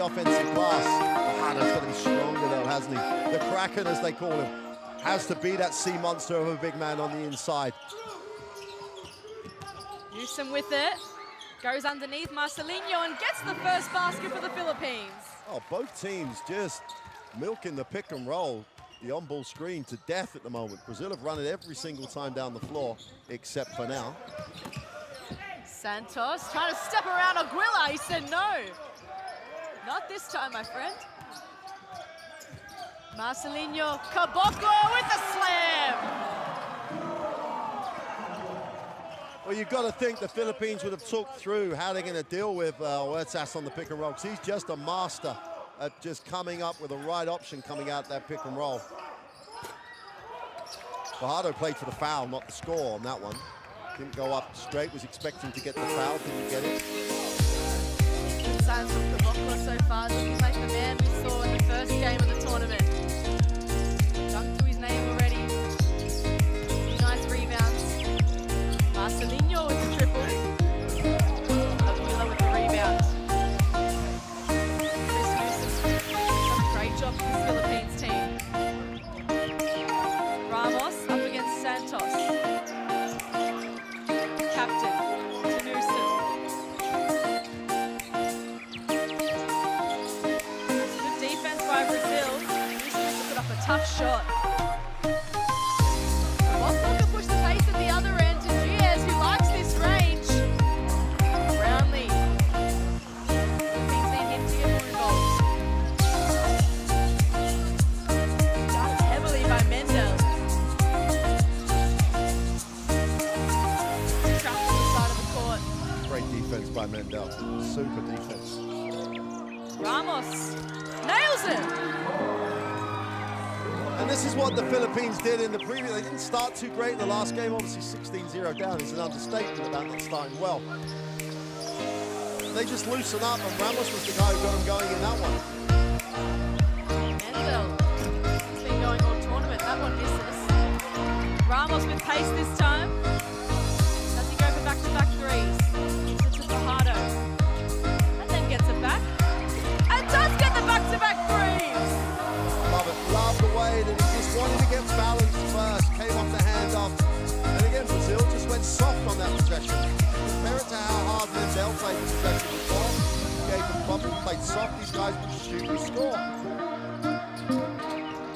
the offensive glass. Fajardo's got to be stronger though, hasn't he? The Kraken, as they call him, has to be that sea monster of a big man on the inside. Newsom with it. Goes underneath Marcelinho and gets the first basket for the Philippines. Oh, both teams just milking the pick and roll, the on-ball screen to death at the moment. Brazil have run it every single time down the floor, except for now. Santos trying to step around Aguila. He said no. Not this time, my friend. Marcelinho Caboclo with the slam. Well, you've got to think the Philippines would have talked through how they're going to deal with Huertas on the pick and roll, because he's just a master at just coming up with the right option coming out that pick and roll. Fajardo played for the foul, not the score on that one. Didn't go up straight, was expecting to get the foul, didn't get it. Good signs from Caboclo so far. Looking like the man we saw in the first game of the tournament. Dunked to his name already. Nice rebounds. Marcelinho with the triple. Aguila with the rebound. Chris Newsom does a great job for this Philippines team. Ramos up against Santos. Captain to Newsom. Good defense by Brazil. Newsom has to put up a tough shot. Boston can push the pace at the other end to Gilas, who likes this range. Brownlee. Teams need him to get more involved. Guarded heavily by Mendel. Trapped to the side of the court. Great defense by Mendel, super defense. Ramos nails it. And this is what the Philippines did in the previous. They didn't start too great in the last game, obviously 16-0 down is an understatement about not starting well. They just loosen up, and Ramos was the guy who got them going in that one. Mendel has been going all tournament. That one misses. Ramos with pace this time. Does he go for back-to-back threes? Gives it to Fajardo. And then gets it back. And does get the back-to-back threes! Love it. Love the way that he just wanted to get balanced first. Came off the handoff. And again, Brazil just went soft on that possession. Compare it to how hard Mendel played the possession before. Gave them problems, played soft. These guys would shoot and score.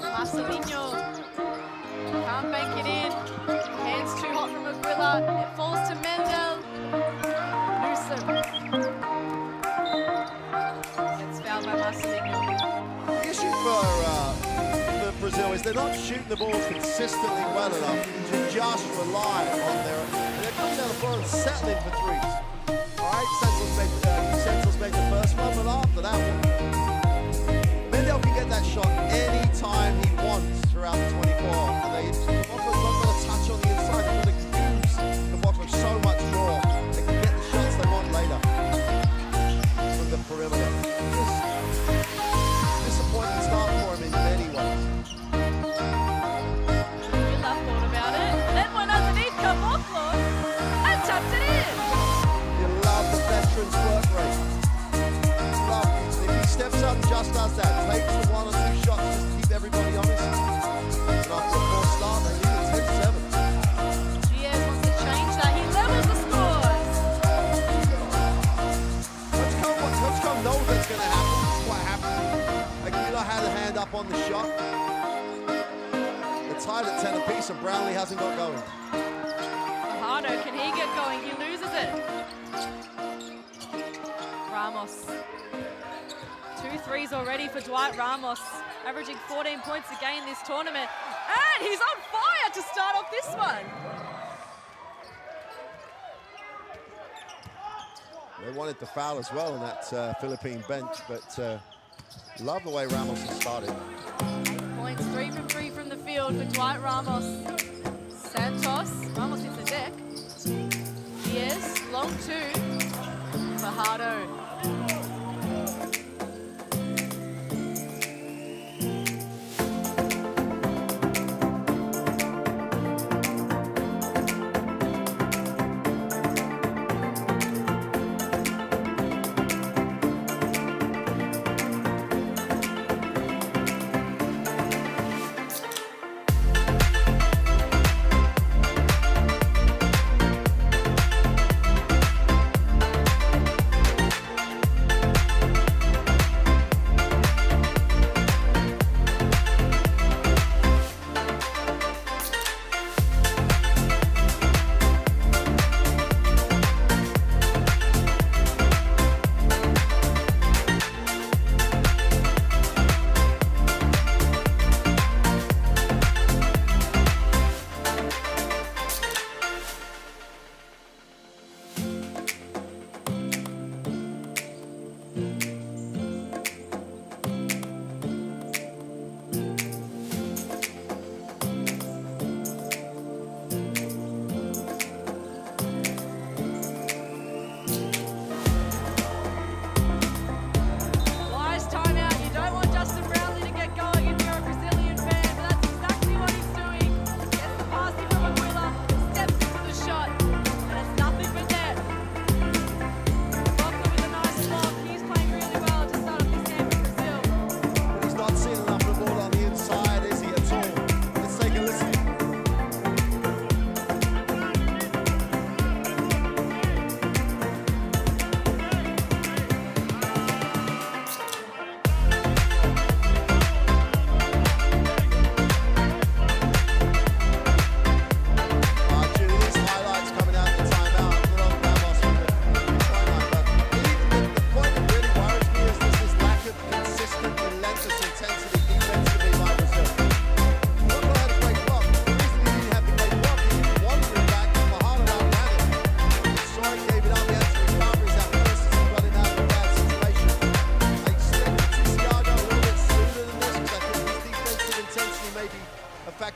Marcelinho can't bank it in. Hands too hot from Aguila. It falls to Mendel. Newsom gets fouled by Marcelinho. The issue for Brazil is they're not shooting the ball consistently well enough to just rely on their. And they're coming down the floor and settling for threes. All right, Santos made the first one, but after that one, Mendel can get that shot anytime he wants throughout the 24. And Caboclo's not got a touch on the inside. They're going to use Caboclo so much more. They can get the shots they want later from the perimeter. Disappointing start for him in many ways. Aguila thought about it. Then went underneath Caboclo and tapped it in. You love the veteran's work rate. Love if he steps up and just does that, takes the 1 or 2 shots, just keep everybody honest. And after a poor start, they lead it 10-7. Gilas wants to change that. He levels the scores. Coach Com knows that's going to happen. That's what happened. Aguila had a hand up on the shot. They're tied at 10 apiece, and Brownlee hasn't got going. Fajardo, can he get going? He loses it. Ramos. 2 threes already for Dwight Ramos, averaging 14 points a game this tournament. And he's on fire to start off this one. They wanted the foul as well in that Philippine bench, but love the way Ramos has started. 8 points, 3 from 3 from the field for Dwight Ramos. Santos, Ramos hits the deck. Gilas, long 2. Fajardo.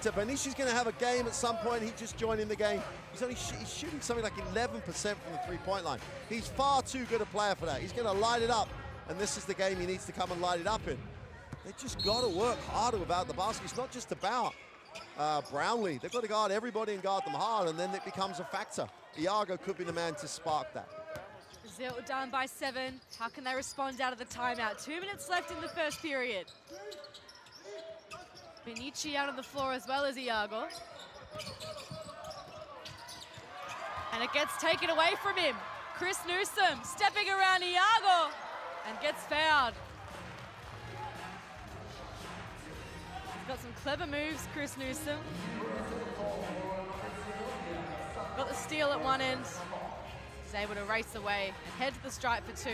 factor. Benici's going to have a game at some point. He's just joining the game. He's shooting something like 11% from the three-point line. He's far too good a player for that. He's going to light it up, and this is the game he needs to come and light it up in. They just got to work harder about the basket. It's not just about Brownlee. They've got to guard everybody and guard them hard, and then it becomes a factor. Iago could be the man to spark that. Brazil down by 7. How can they respond out of the timeout? 2 minutes left in the first period. Benici out on the floor as well as Iago. And it gets taken away from him. Chris Newsom stepping around Iago and gets fouled. He's got some clever moves, Chris Newsom. Got the steal at one end. He's able to race away and head to the stripe for 2.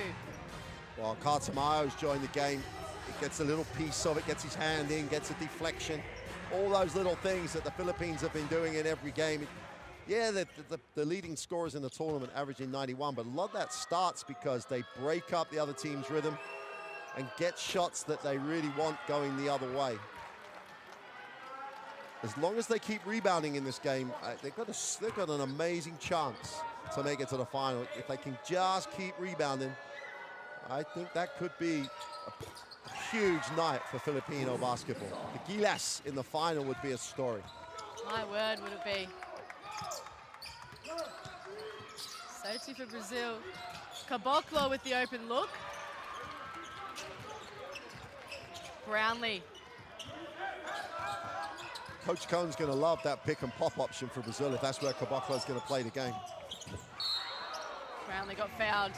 Well, Cartamayo's joined the game. He gets a little piece of it, gets his hand in, gets a deflection. All those little things that the Philippines have been doing in every game. Yeah, the leading scorers in the tournament averaging 91, but a lot of that starts because they break up the other team's rhythm and get shots that they really want going the other way. As long as they keep rebounding in this game, they've got an amazing chance to make it to the final. If they can just keep rebounding, I think that could be a huge night for Filipino basketball. The Gilas in the final would be a story. My word, would it be. So too for Brazil. Caboclo with the open look. Brownlee. Coach Cohn's going to love that pick and pop option for Brazil if that's where Caboclo's going to play the game. Brownlee got fouled.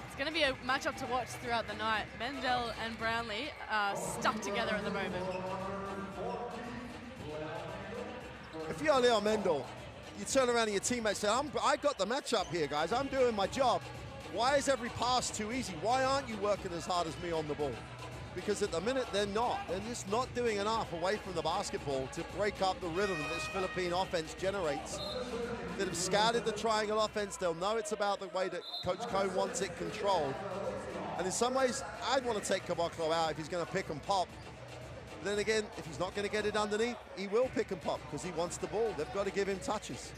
It's going to be a matchup to watch throughout the night. Mendel and Brownlee are stuck together at the moment. If you're Leo Mendel, you turn around to your teammates and say, I got the matchup here, guys. I'm doing my job. Why is every pass too easy? Why aren't you working as hard as me on the ball? Because at the minute, they're not. They're just not doing enough away from the basketball to break up the rhythm that this Philippine offense generates. That have scouted the triangle offense, they'll know it's about the way that Coach Cohn wants it controlled. And in some ways, I'd want to take Caboclo out if he's going to pick and pop. But then again, if he's not going to get it underneath, he will pick and pop because he wants the ball. They've got to give him touches.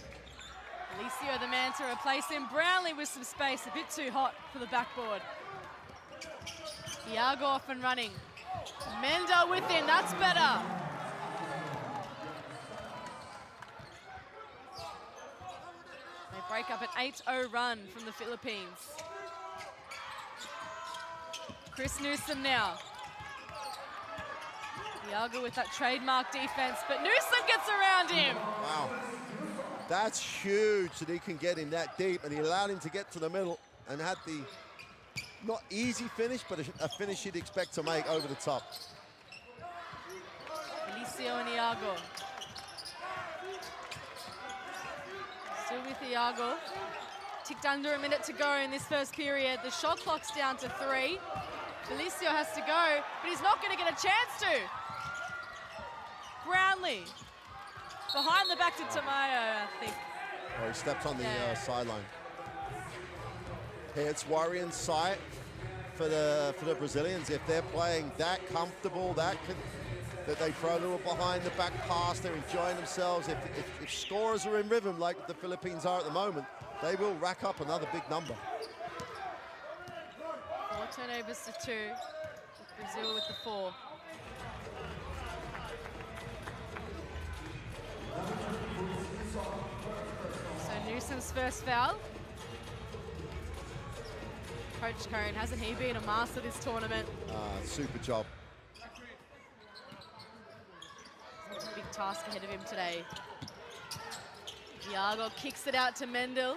Alicio the man to replace him. Brownlee with some space, a bit too hot for the backboard. Iago off and running. Mendel with him, that's better. They break up an 8-0 run from the Philippines. Chris Newsom now. Iago with that trademark defense, but Newsom gets around him. Wow, that's huge that he can get him that deep, and he allowed him to get to the middle and had the not easy finish, but a finish you'd expect to make over the top. Alicio and Iago. Still with Iago. Ticked under a minute to go in this first period. The shot clock's down to 3. Alicio has to go, but he's not going to get a chance to. Brownlee. Behind the back to Tamayo, I think. Oh, he stepped on the sideline. Hey, it's worry and sight for the Brazilians. If they're playing that comfortable, that they throw a little behind the back pass, they're enjoying themselves. If scorers are in rhythm like the Philippines are at the moment, they will rack up another big number. 4 turnovers to 2. With Brazil with the 4. So Newsom's first foul. Coach Cohn, hasn't he been a master this tournament? Super job. Big task ahead of him today. Iago kicks it out to Mendel.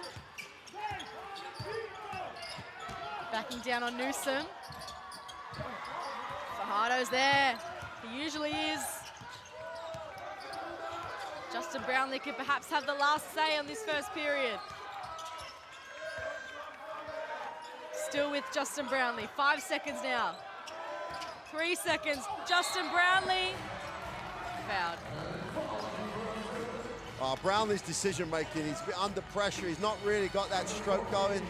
Backing down on Newsom. Fajardo's there. He usually is. Justin Brownlee could perhaps have the last say on this first period. Still with Justin Brownlee. 5 seconds now. 3 seconds. Justin Brownlee. Fouled. Brownlee's decision making, he's under pressure, he's not really got that stroke going,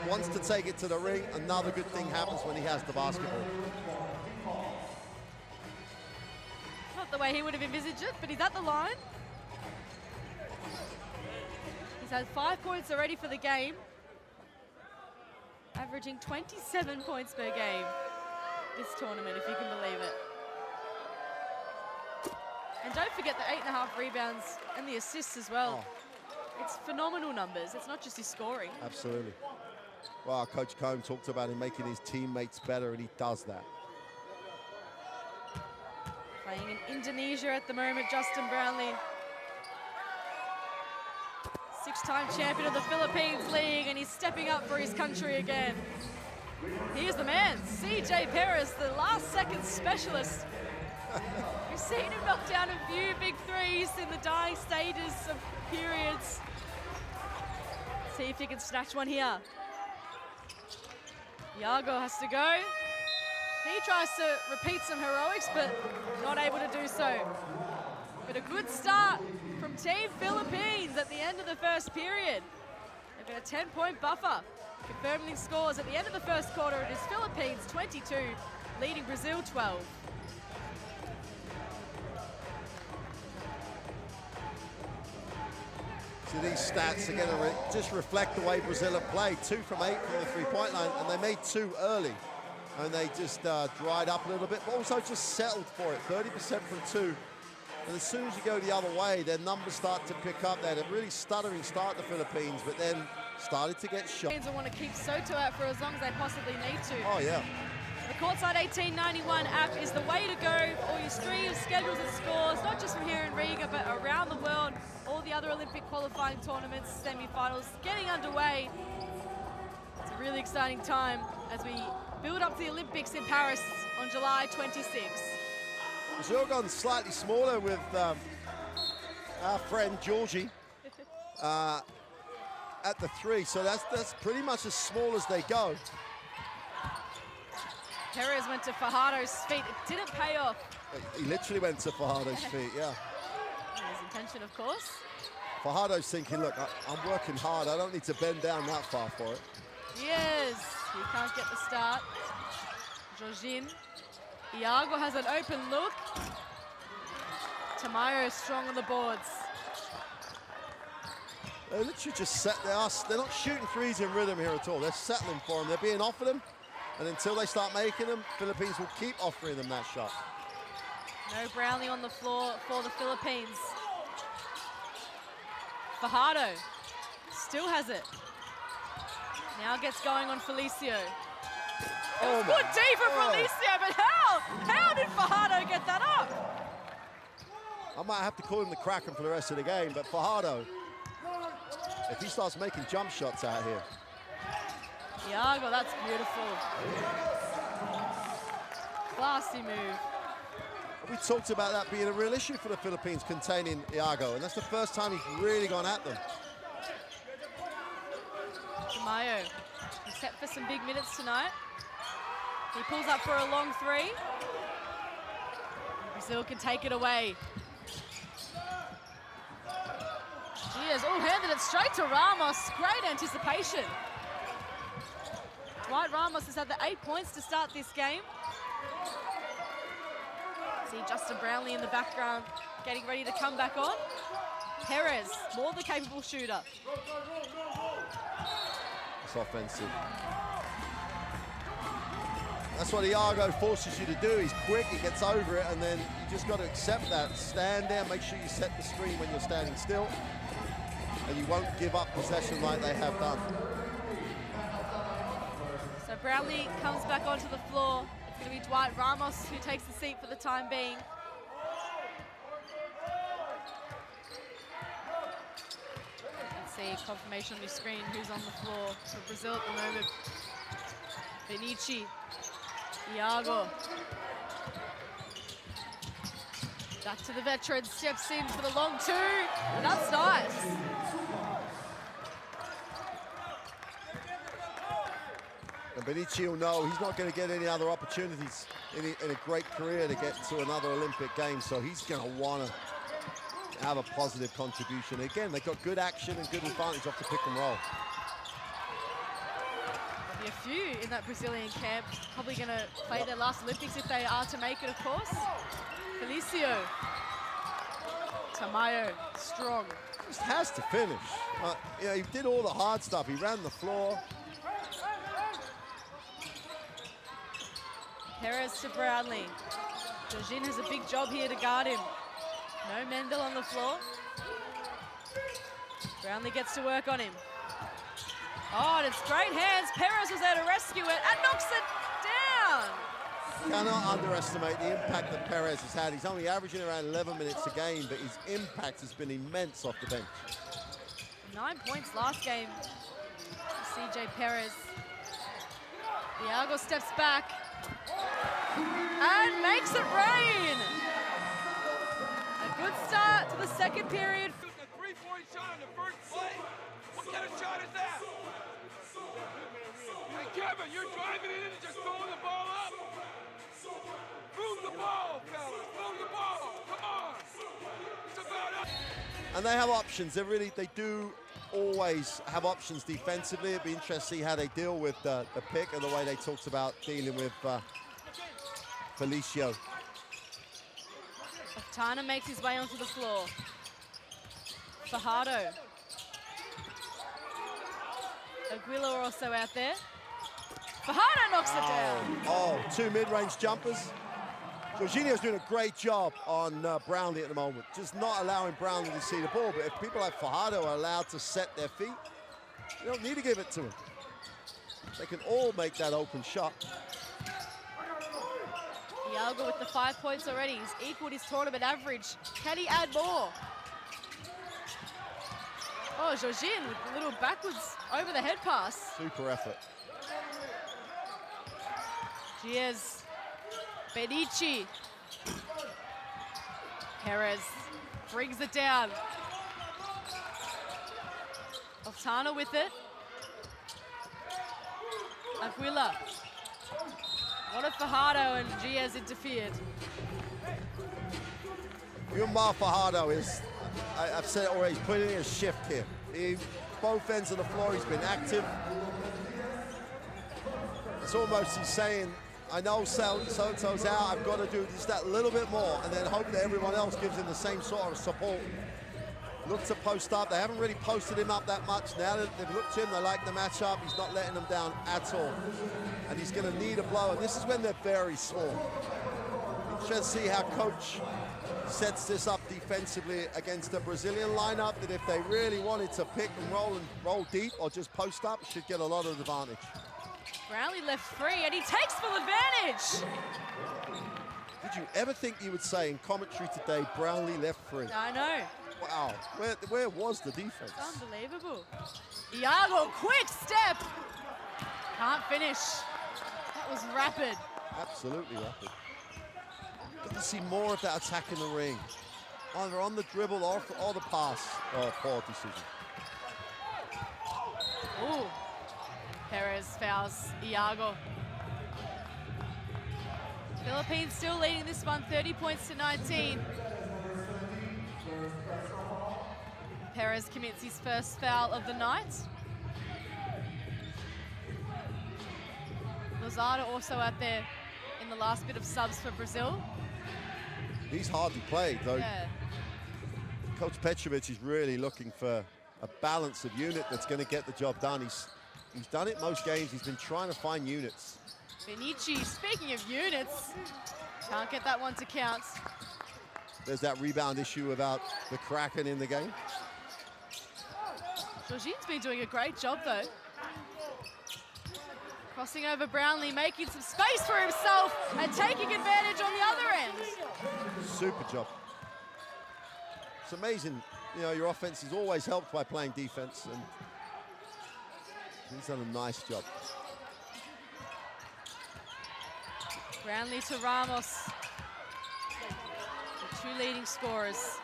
wants to take it to the ring. Another good thing happens when he has the basketball. Not not the way he would have envisaged it, but he's at the line. He's had 5 points already for the game, averaging 27 points per game this tournament, if you can believe it. And don't forget the 8.5 rebounds and the assists as well. Oh. It's phenomenal numbers. It's not just his scoring. Absolutely. Well, Coach Cohn talked about him making his teammates better, and he does that. Playing in Indonesia at the moment, Justin Brownlee. 6-time champion of the Philippines League, and he's stepping up for his country again. Here's the man, CJ Perez, the last-second specialist. We've seen him knock down a few big threes in the dying stages of periods. See if he can snatch one here. Iago has to go. He tries to repeat some heroics, but not able to do so. But a good start from Team Philippines at the end of the first period. They've got a 10-point buffer. Confirming scores at the end of the first quarter. It is Philippines 22, leading Brazil 12. So these stats, again, just reflect the way Brazil have played. 2 from 8 from the three-point line, and they made 2 early. And they just dried up a little bit, but also just settled for it. 30% from 2. And as soon as you go the other way, their numbers start to pick up. They had a really stuttering start, the Philippines, but then started to get shot. They want to keep Soto out for as long as they possibly need to. Oh, yeah. The Courtside 1891 app is the way to go. All your streams, schedules and scores, not just from here in Riga, but around the world. All the other Olympic qualifying tournaments, semi-finals getting underway. It's a really exciting time as we build up to the Olympics in Paris on July 26th. Brazil gone slightly smaller with our friend Georgie at the 3, so that's pretty much as small as they go. Perez went to Fajardo's feet. It didn't pay off. He literally went to Fajardo's feet, yeah. His intention, of course. Fajardo's thinking, look, I'm working hard. I don't need to bend down that far for it. He is. He can't get the start. Jorginho. Iago has an open look. Tamayo is strong on the boards. They literally just they're not shooting threes in rhythm here at all. They're settling for them. They're being offered them. And until they start making them, Philippines will keep offering them that shot. No Brownlee on the floor for the Philippines. Fajardo still has it. Now gets going on Felicio. Oh, good D for Felicio, but how did Fajardo get that up? I might have to call him the Kraken for the rest of the game, but Fajardo, if he starts making jump shots out here. Iago, that's beautiful. Classy move. We talked about that being a real issue for the Philippines, containing Iago, and that's the first time he's really gone at them. Tamayo, he's set for some big minutes tonight. He pulls up for a long 3. Brazil can take it away. Gilas, handed it straight to Ramos. Great anticipation. Dwight Ramos has had the 8 points to start this game. See Justin Brownlee in the background, getting ready to come back on. Perez, more the capable shooter. It's offensive. That's what Iago forces you to do. He's quick, he gets over it, and then you just got to accept that. Stand there, make sure you set the screen when you're standing still, and you won't give up possession like they have done. So Brownlee comes back onto the floor. It's going to be Dwight Ramos who takes the seat for the time being. Let's see, confirmation on your screen who's on the floor for Brazil at the moment. Benici, Iago. Back to the veteran, steps in for the long 2. That's nice. And Benici will know he's not going to get any other opportunities in a great career to get to another Olympic game, so he's going to want to have a positive contribution. Again, they've got good action and good advantage off the pick and roll. The a few in that Brazilian camp. Probably going to play their last Olympics if they are to make it, of course. Felicio. Tamayo, strong. Just has to finish. You know, he did all the hard stuff. He ran the floor. Perez to Brownlee. Jorginho has a big job here to guard him. No Mendel on the floor. Brownlee gets to work on him. Oh, and it's great hands. Perez was there to rescue it and knocks it down. Cannot underestimate the impact that Perez has had. He's only averaging around 11 minutes a game, but his impact has been immense off the bench. 9 points last game for CJ Perez. Iago steps back and makes it rain. A good start to the second period. A 3-point shot on the first play. What kind of shot is that? Hey, Kevin, you're driving it in and just throwing the ball up. Move the ball, fellas. Move the ball. Come on. It's about us. And they have options. They do always have options defensively. It'd be interesting to see how they deal with the pick and the way they talked about dealing with Felicio. Tana makes his way onto the floor. Fajardo. Aguila also out there. Fajardo knocks it down. Oh, 2 mid-range jumpers. Jorginho's doing a great job on Brownlee at the moment, just not allowing Brownlee to see the ball. But if people like Fajardo are allowed to set their feet, you don't need to give it to him. They can all make that open shot. Iago with the 5 points already. He's equaled his tournament average. Can he add more? Oh, Jorginho with a little backwards over the head pass. Super effort. Gilas. Benici. Perez brings it down. Oftana with it. Aguila. What if Fajardo and Gilas interfered? Yumar Fajardo is, I've said it already, he's putting in a shift here. Both ends of the floor, he's been active. It's almost he's saying, I know so-and-so's out, I've got to do just that little bit more, and then hope that everyone else gives him the same sort of support. Look to post up. They haven't really posted him up that much. Now that they've looked at him, they like the matchup. He's not letting them down at all. And he's going to need a blow, and this is when they're very small. Interesting to see how coach sets this up defensively against the Brazilian lineup, that if they really wanted to pick and roll deep or just post up, should get a lot of advantage. Brownlee left free, and he takes full advantage. Did you ever think you would say in commentary today, Brownlee left free? I know. Wow, where was the defense? It's unbelievable. Iago, quick step. Can't finish. That was rapid. Absolutely rapid. Good to see more of that attack in the ring. Either on the dribble or the pass. Oh, poor decision. Ooh. Perez fouls Iago. Philippines still leading this one, 30 points to 19. Perez commits his first foul of the night. Lozada also out there in the last bit of subs for Brazil. He's hardly played, though. Yeah. Coach Petrovic is really looking for a balance of unit that's going to get the job done. He's done it most games. He's been trying to find units. Benici, speaking of units, can't get that one to count. There's that rebound issue about the Kraken in the game. Jorginho's been doing a great job, though. Crossing over Brownlee, making some space for himself and taking advantage on the other end. Super job. It's amazing, you know, your offense is always helped by playing defense, and he's done a nice job. Brownlee to Ramos. The two leading scorers.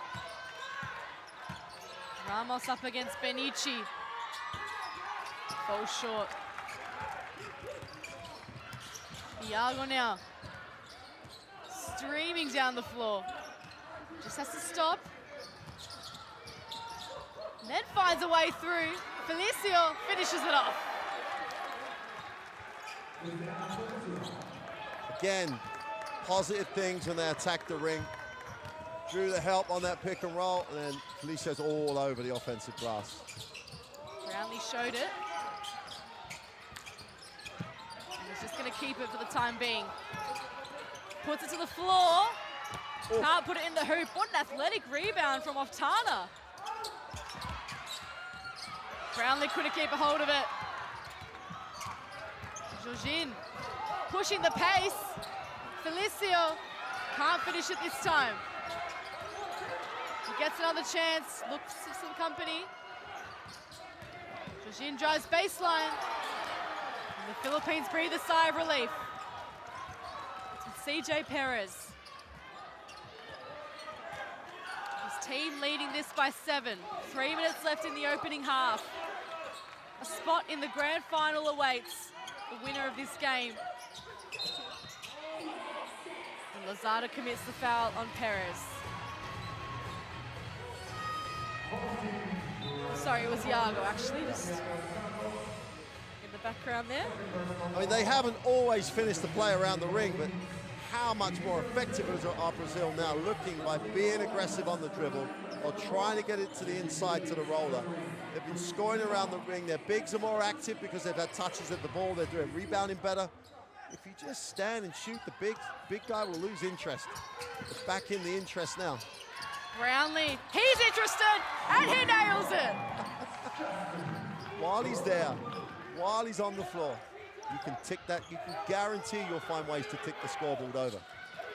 Ramos up against Benici. Falls short. Iago now. Streaming down the floor. Just has to stop. And then finds a way through. Felicio finishes it off. Again, positive things when they attack the ring. Drew the help on that pick and roll, and then Felicia's all over the offensive glass. Brownlee showed it. And he's just going to keep it for the time being. Puts it to the floor. Oh. Can't put it in the hoop. What an athletic rebound from Oftana. Brownlee couldn't keep a hold of it. Georgine pushing the pace. Felicio can't finish it this time. He gets another chance, looks for some company. Georgine drives baseline. And the Philippines breathe a sigh of relief. It's with CJ Perez. His team leading this by 7. 3 minutes left in the opening half. A spot in the grand final awaits the winner of this game. And Lozada commits the foul on Perez. Sorry, it was Iago actually, just in the background there. I mean, they haven't always finished the play around the ring, but how much more effective are Brazil now, looking by being aggressive on the dribble or trying to get it to the inside to the roller. They've been scoring around the ring. Their bigs are more active because they've had touches at the ball. They're doing rebounding better. If you just stand and shoot, the big guy will lose interest. It's back in the interest now. Brownlee, he's interested, and he nails it. While he's there, while he's on the floor, you can tick that, you can guarantee you'll find ways to tick the scoreboard over.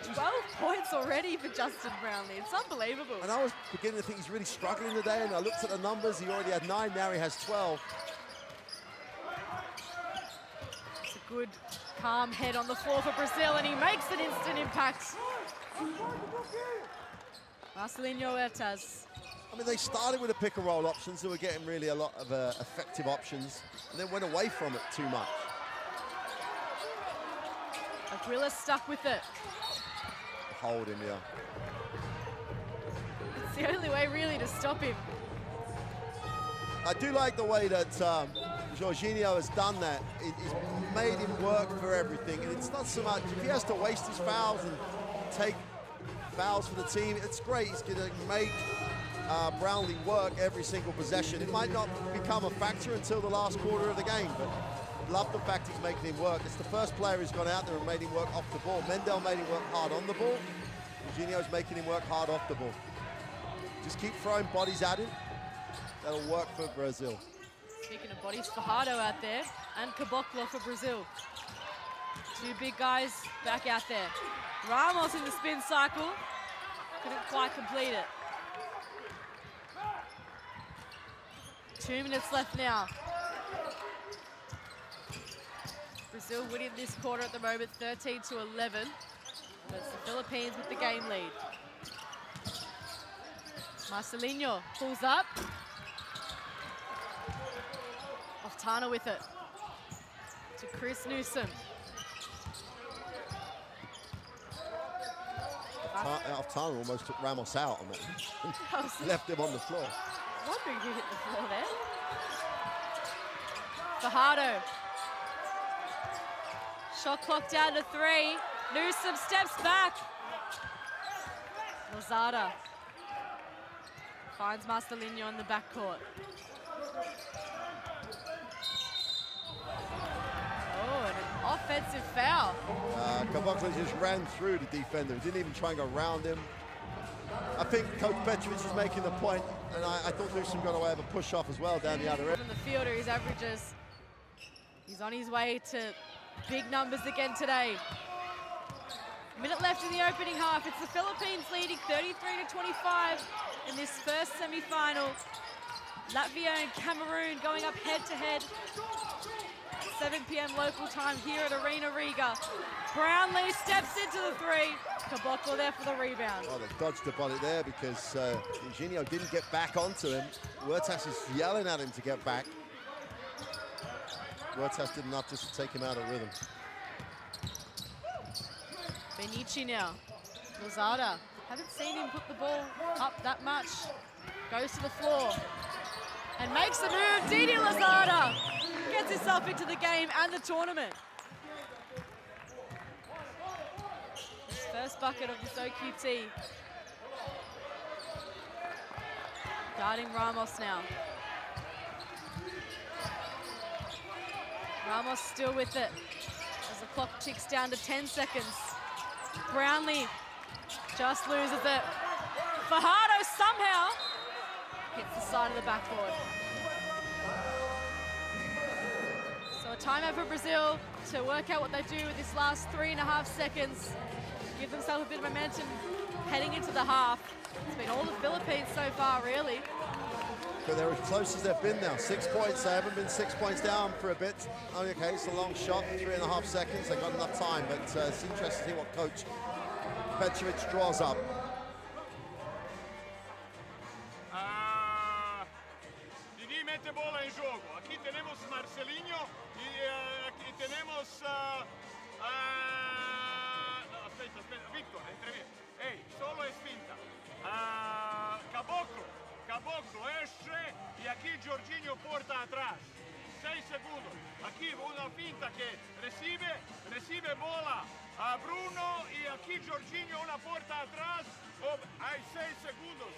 12 points already for Justin Brownlee. It's unbelievable. And I was beginning to think he's really struggling today, and I looked at the numbers. He already had 9, now he has 12. It's a good, calm head on the floor for Brazil, and he makes an instant impact. Marcelinho Huertas. I mean, they started with a pick and roll options. They were getting really a lot of effective options, and then went away from it too much. Gilas stuck with it. Hold him, yeah. It's the only way really to stop him. I do like the way that Jorginho has done that. He's made him work for everything, and it's not so much, if he has to waste his fouls and take fouls for the team, it's great. He's going to make Brownlee work every single possession. It might not become a factor until the last quarter of the game, but I love the fact he's making him work. It's the first player who's gone out there and made him work off the ball. Mendel made him work hard on the ball. Jorginho's making him work hard off the ball. Just keep throwing bodies at him. That'll work for Brazil. Speaking of bodies, Fajardo out there, and Caboclo for Brazil. 2 big guys back out there. Ramos in the spin cycle. Couldn't quite complete it. 2 minutes left now. Brazil winning this quarter at the moment, 13-11. That's the Philippines with the game lead. Marcelinho pulls up. Oftana with it. To Chris Newsom. Oftana almost took Ramos out on it. Left him on the floor. Wondering who hit the floor there. Fajardo. Shot clock down to 3. Newsom steps back. Lozada finds Marcelinho in the backcourt. Oh, and an offensive foul. Caboclo just ran through the defender. He didn't even try and go around him. I think Coach Petrovic is making the point, and I thought Newsom got away with a push-off as well down the other end. From the fielder, his averages. He's on his way to big numbers again today. Minute left in the opening half. It's the Philippines leading 33-25 in this first semi-final. Latvia and Cameroon going up head-to-head. 7 p.m. local time here at Arena Riga. Brownlee steps into the 3. Caboclo there for the rebound. Oh, they dodged the body there because Jorginho didn't get back onto him. Huertas is yelling at him to get back. Huertas did enough just to take him out of rhythm. Benici now. Lozada. Haven't seen him put the ball up that much. Goes to the floor and makes the move. Didi Lozada gets himself into the game and the tournament. bucket of this OQT. Guarding Ramos now. Ramos still with it as the clock ticks down to 10 seconds. Brownlee just loses it. Fajardo somehow hits the side of the backboard. So a timeout for Brazil to work out what they do with this last 3.5 seconds. Give themselves a bit of momentum heading into the half. It's been all the Philippines so far, really. But they're as close as they've been now. 6 points. They haven't been 6 points down for a bit. Only okay, it's a long shot, 3.5 seconds. They've got enough time, but it's interesting to see what Coach Petrovic draws up. Didi mete bola en juego. Aquí tenemos Marcelinho y aquí tenemos aspetta, Víctor, entre mí. Ey, solo es finta. Caboclo esce y aquí Jorginho porta atrás. 6 segundos. Aquí una finta que recibe bola a Bruno y aquí Jorginho una porta atrás. Hay 6 segundos.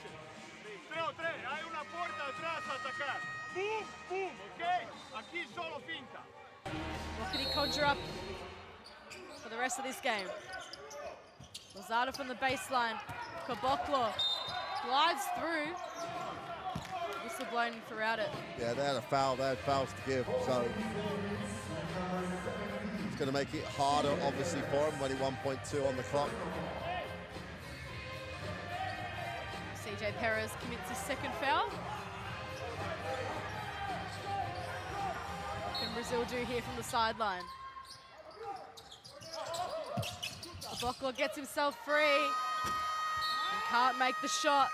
3, hay una puerta atrás a atacar. Boom, boom, ok? Aquí solo finta. What can he conjure up for the rest of this game? Lozada from the baseline. Caboclo glides through. Whistle blown throughout it. Yeah, they had a foul. They had fouls to give, so it's going to make it harder, obviously, for him. Only 1.2 on the clock. CJ Perez commits his second foul. What can Brazil do here from the sideline? Caboclo gets himself free and can't make the shot.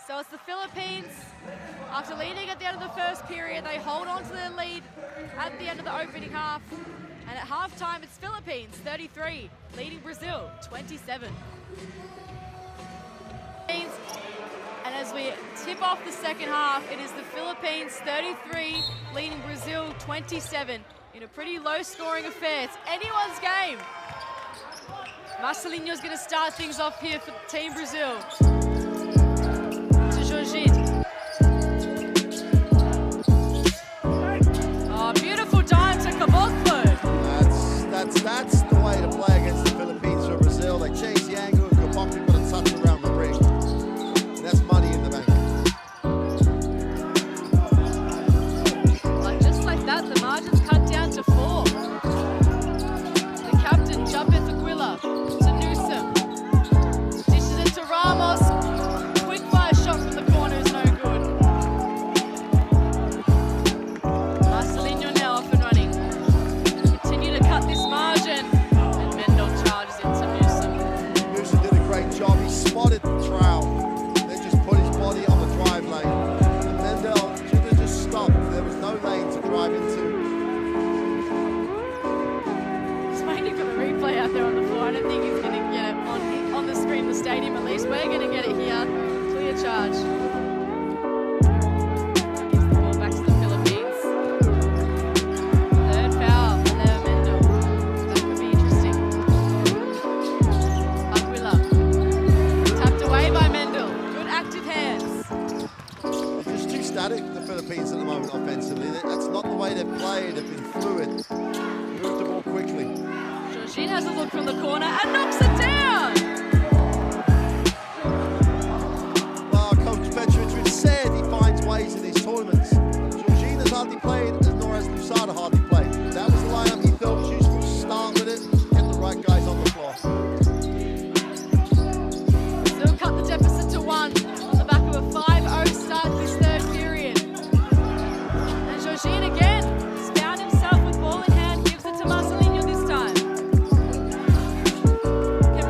So it's the Philippines. After leading at the end of the first period, they hold on to their lead at the end of the opening half. And at halftime, it's Philippines 33, leading Brazil 27. And as we tip off the second half, it is the Philippines 33, leading Brazil 27 in a pretty low-scoring affair. It's anyone's game. Marcelinho's going to start things off here for Team Brazil. To Jorginho. Oh, beautiful dive to Caboclo. That's the way to play against the Philippines for Brazil. They change the angle and Caboclo got a touch around the ring. That's money in the bank. Just like that, the margin's cut down to 4. The captain, Jabez Aguila, to Newsom. Dishes it to Ramos. Quick fire shot from the corner is no good. Marcelinho now off and running. Continue to cut this margin. And Mendel charges into Newsom. Newsom did a great job. He spotted the trowel. Put his body on the drive lane. And Mendel should have just stopped. There was no lane to drive into. Just waiting for the replay out there on the floor. I don't think he's going to get it on the screen of the stadium at least. We're going to get it here. Clear charge. Gives the ball back to the Philippines. Third foul for Leo Mendel. That could be interesting. Aguila. Tapped away by Mendel. Active hands. They're just too static, the Philippines, at the moment offensively. That's not the way they've played. They've been fluid. Moved the ball quickly. Jorginho has a look from the corner and knocks it down. Well, Coach Petrovic said he finds ways in these tournaments. Jorginho has hardly played, nor has Lozada hardly played. That was the lineup he felt was useful. Start with it, get the right guys on the floor. Still cut the deficit to 1 on the back of a 5-0 start this third period. And Jorginho again has found himself with ball in hand, gives it to Marcelinho this time. Can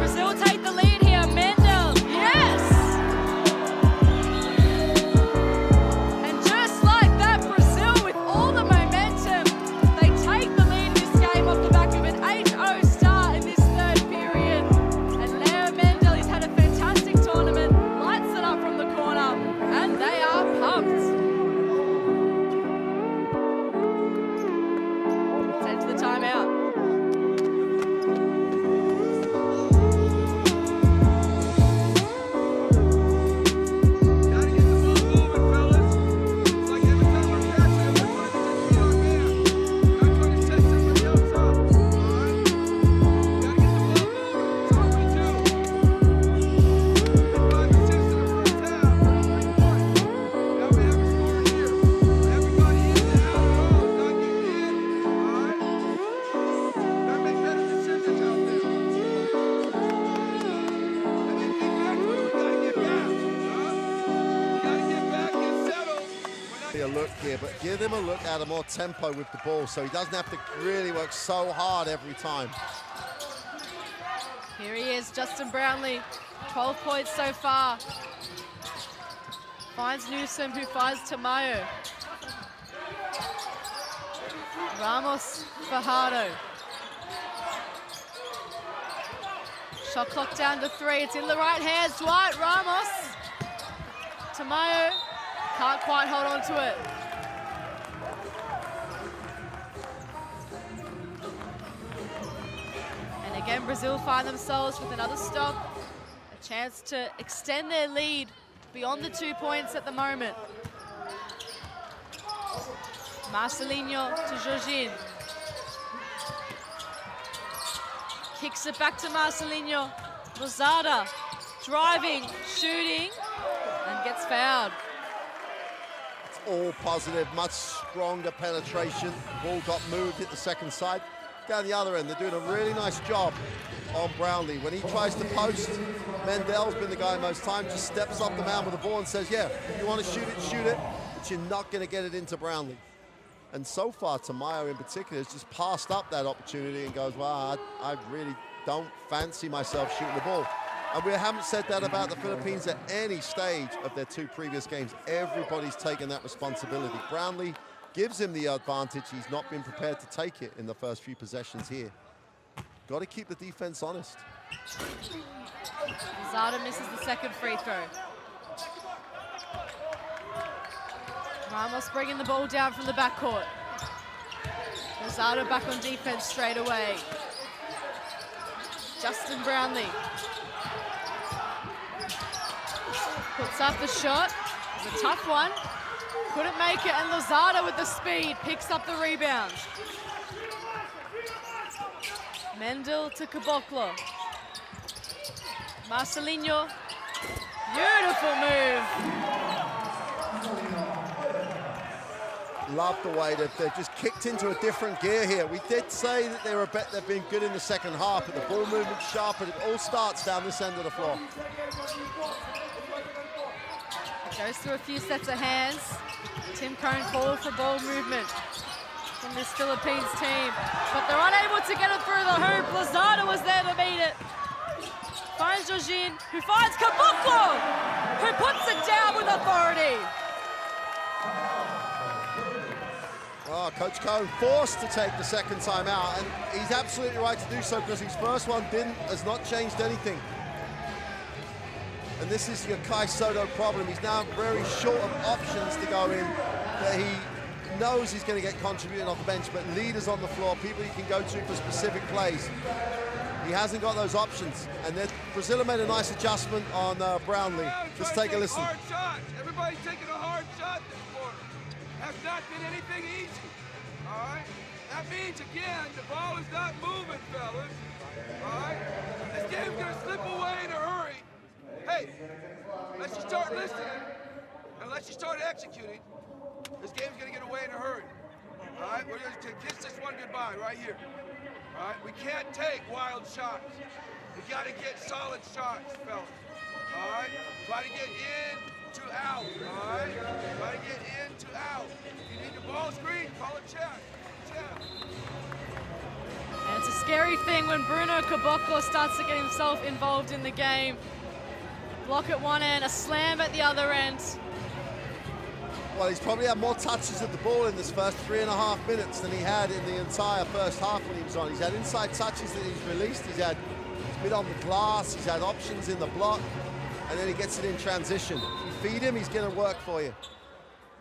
here, but give him a look at a more tempo with the ball so he doesn't have to really work so hard every time. Here he is, Justin Brownlee, 12 points so far. Finds Newsom, who finds Tamayo. Ramos, Fajardo. Shot clock down to 3, it's in the right hands, Dwight Ramos. Tamayo can't quite hold on to it. And again, Brazil find themselves with another stop. A chance to extend their lead beyond the 2 points at the moment. Marcelinho to Jorginho. Kicks it back to Marcelinho. Lozada driving, shooting, and gets fouled. It's all positive, much stronger penetration. Ball got moved, hit the second side. Down the other end, they're doing a really nice job on Brownlee. When he tries to post, Mendel's been the guy most time, just steps up the man with the ball and says, yeah, if you want to shoot it, but you're not going to get it into Brownlee. And so far, Tamayo in particular has just passed up that opportunity and goes, well, I really don't fancy myself shooting the ball. And we haven't said that about the Philippines at any stage of their 2 previous games. Everybody's taken that responsibility. Brownlee gives him the advantage. He's not been prepared to take it in the first few possessions here. Got to keep the defense honest. Zada misses the second free throw. Ramos bringing the ball down from the backcourt. Zada back on defense straight away. Justin Brownlee puts up the shot. It's a tough one. Couldn't make it, and Lozada with the speed picks up the rebound. Mendel to Caboclo. Marcelinho. Beautiful move. Love the way that they've just kicked into a different gear here. We did say that they've been good in the second half, but the ball movement's sharp, and it all starts down this end of the floor. Goes through a few sets of hands. Tim Cone called for ball movement from this Philippines team, but they're unable to get it through the hoop. Lozada was there to meet it. Finds Jorginho, who finds Caboclo, who puts it down with authority. Oh, Coach Cone forced to take the second time out, and he's absolutely right to do so because his first one has not changed anything. And this is your Kai Soto problem. He's now very short of options to go in that he knows he's going to get contributing off the bench, but leaders on the floor, people he can go to for specific plays. He hasn't got those options. And Brazil made a nice adjustment on Brownlee. Let's take a listen. Hard shots. Everybody's taking a hard shot this quarter. Has not been anything easy. All right? That means, again, the ball is not moving, fellas. All right? This game's going to slip away in a hurry. Hey, unless you start listening, unless you start executing, this game's going to get away in a hurry. All right? We're going to kiss this one goodbye right here. All right? We can't take wild shots. We got to get solid shots, fellas. All right? Try to get in to out. All right? Try to get in to out. If you need the ball screen, call a check. And it's a scary thing when Bruno Caboclo starts to get himself involved in the game. Block at one end, a slam at the other end. Well, he's probably had more touches of the ball in this first 3.5 minutes than he had in the entire first half when he was on. He's had inside touches that he's released. He's been on the glass. He's had options in the block. And then he gets it in transition. If you feed him, he's going to work for you.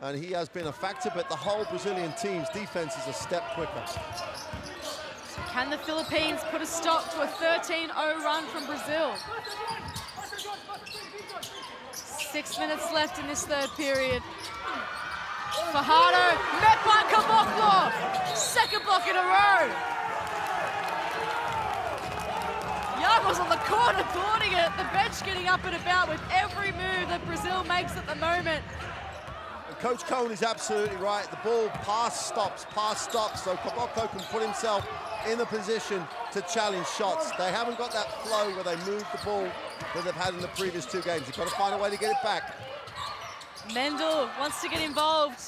And he has been a factor, but the whole Brazilian team's defense is a step quicker. So can the Philippines put a stop to a 13-0 run from Brazil? 6 minutes left in this third period. Fajardo, met by Caboclo. Second block in a row. Yago's on the corner thwarting it. The bench getting up and about with every move that Brazil makes at the moment. And Coach Cone is absolutely right. The ball pass stops, so Caboclo can put himself in the position to challenge shots. They haven't got that flow where they move the ball that they've had in the previous 2 games. You've got to find a way to get it back. Mendel wants to get involved.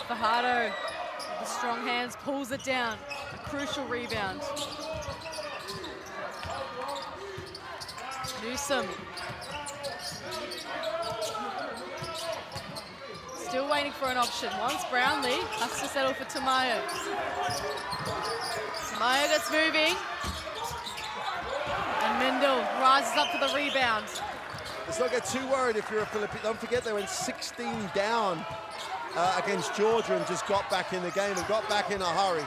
Fajardo, with the strong hands, pulls it down. A crucial rebound. Newsom. Still waiting for an option. Wants Brownlee, has to settle for Tamayo. Tamayo gets moving. And Mendel rises up for the rebound. Let's not get too worried if you're a Philippine. Don't forget they went 16 down against Georgia and just got back in the game and got back in a hurry.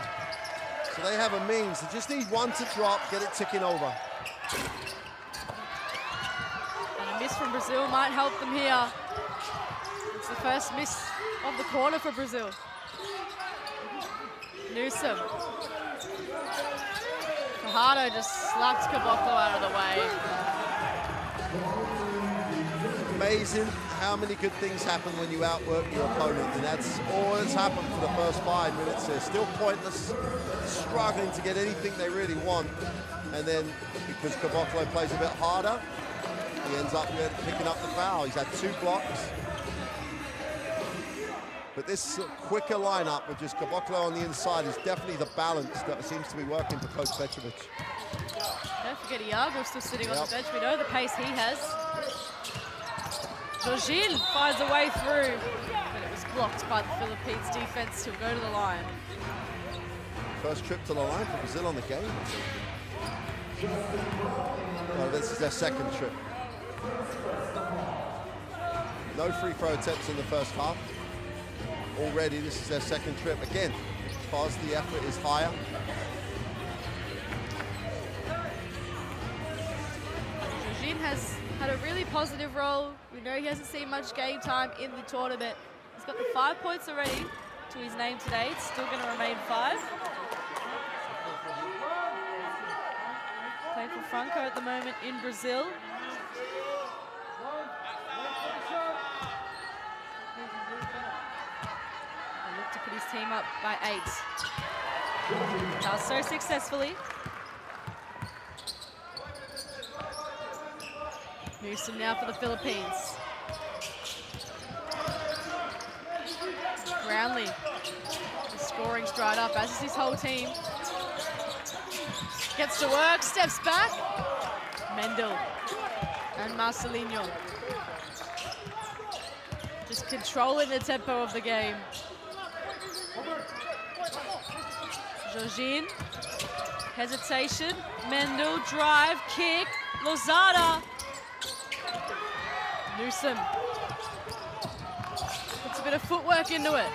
So they have a means. They just need one to drop, get it ticking over. And a miss from Brazil might help them here. It's the first miss of the quarter for Brazil. Newsom. Fajardo just slapped Caboclo out of the way. Amazing how many good things happen when you outwork your opponent, and that's all that's happened for the first 5 minutes. They're still pointless, struggling to get anything they really want, and then because Caboclo plays a bit harder, he ends up picking up the foul. He's had 2 blocks. But this quicker lineup with just Caboclo on the inside is definitely the balance that seems to be working for Coach Petrovic. Don't forget Iago still sitting on the bench. We know the pace he has. Jorginho finds a way through, but it was blocked by the Philippines defense. He'll go to the line. First trip to the line for Brazil on the game, I think. Oh, this is their second trip. No free throw attempts in the first half. Already, this is their second trip. Again, because the effort is higher. Jorginho has had a really positive role. We know he hasn't seen much game time in the tournament. He's got the 5 points already to his name today. It's still going to remain 5. Playing for Franco at the moment in Brazil. And look to put his team up by 8. Does so successfully. Newsom now for the Philippines. Brownlee. The scoring's dried up, as is his whole team. Gets to work, steps back. Mendel and Marcelinho. Just controlling the tempo of the game. Jorginho. Hesitation. Mendel, drive, kick. Lozada. Newsom puts a bit of footwork into it.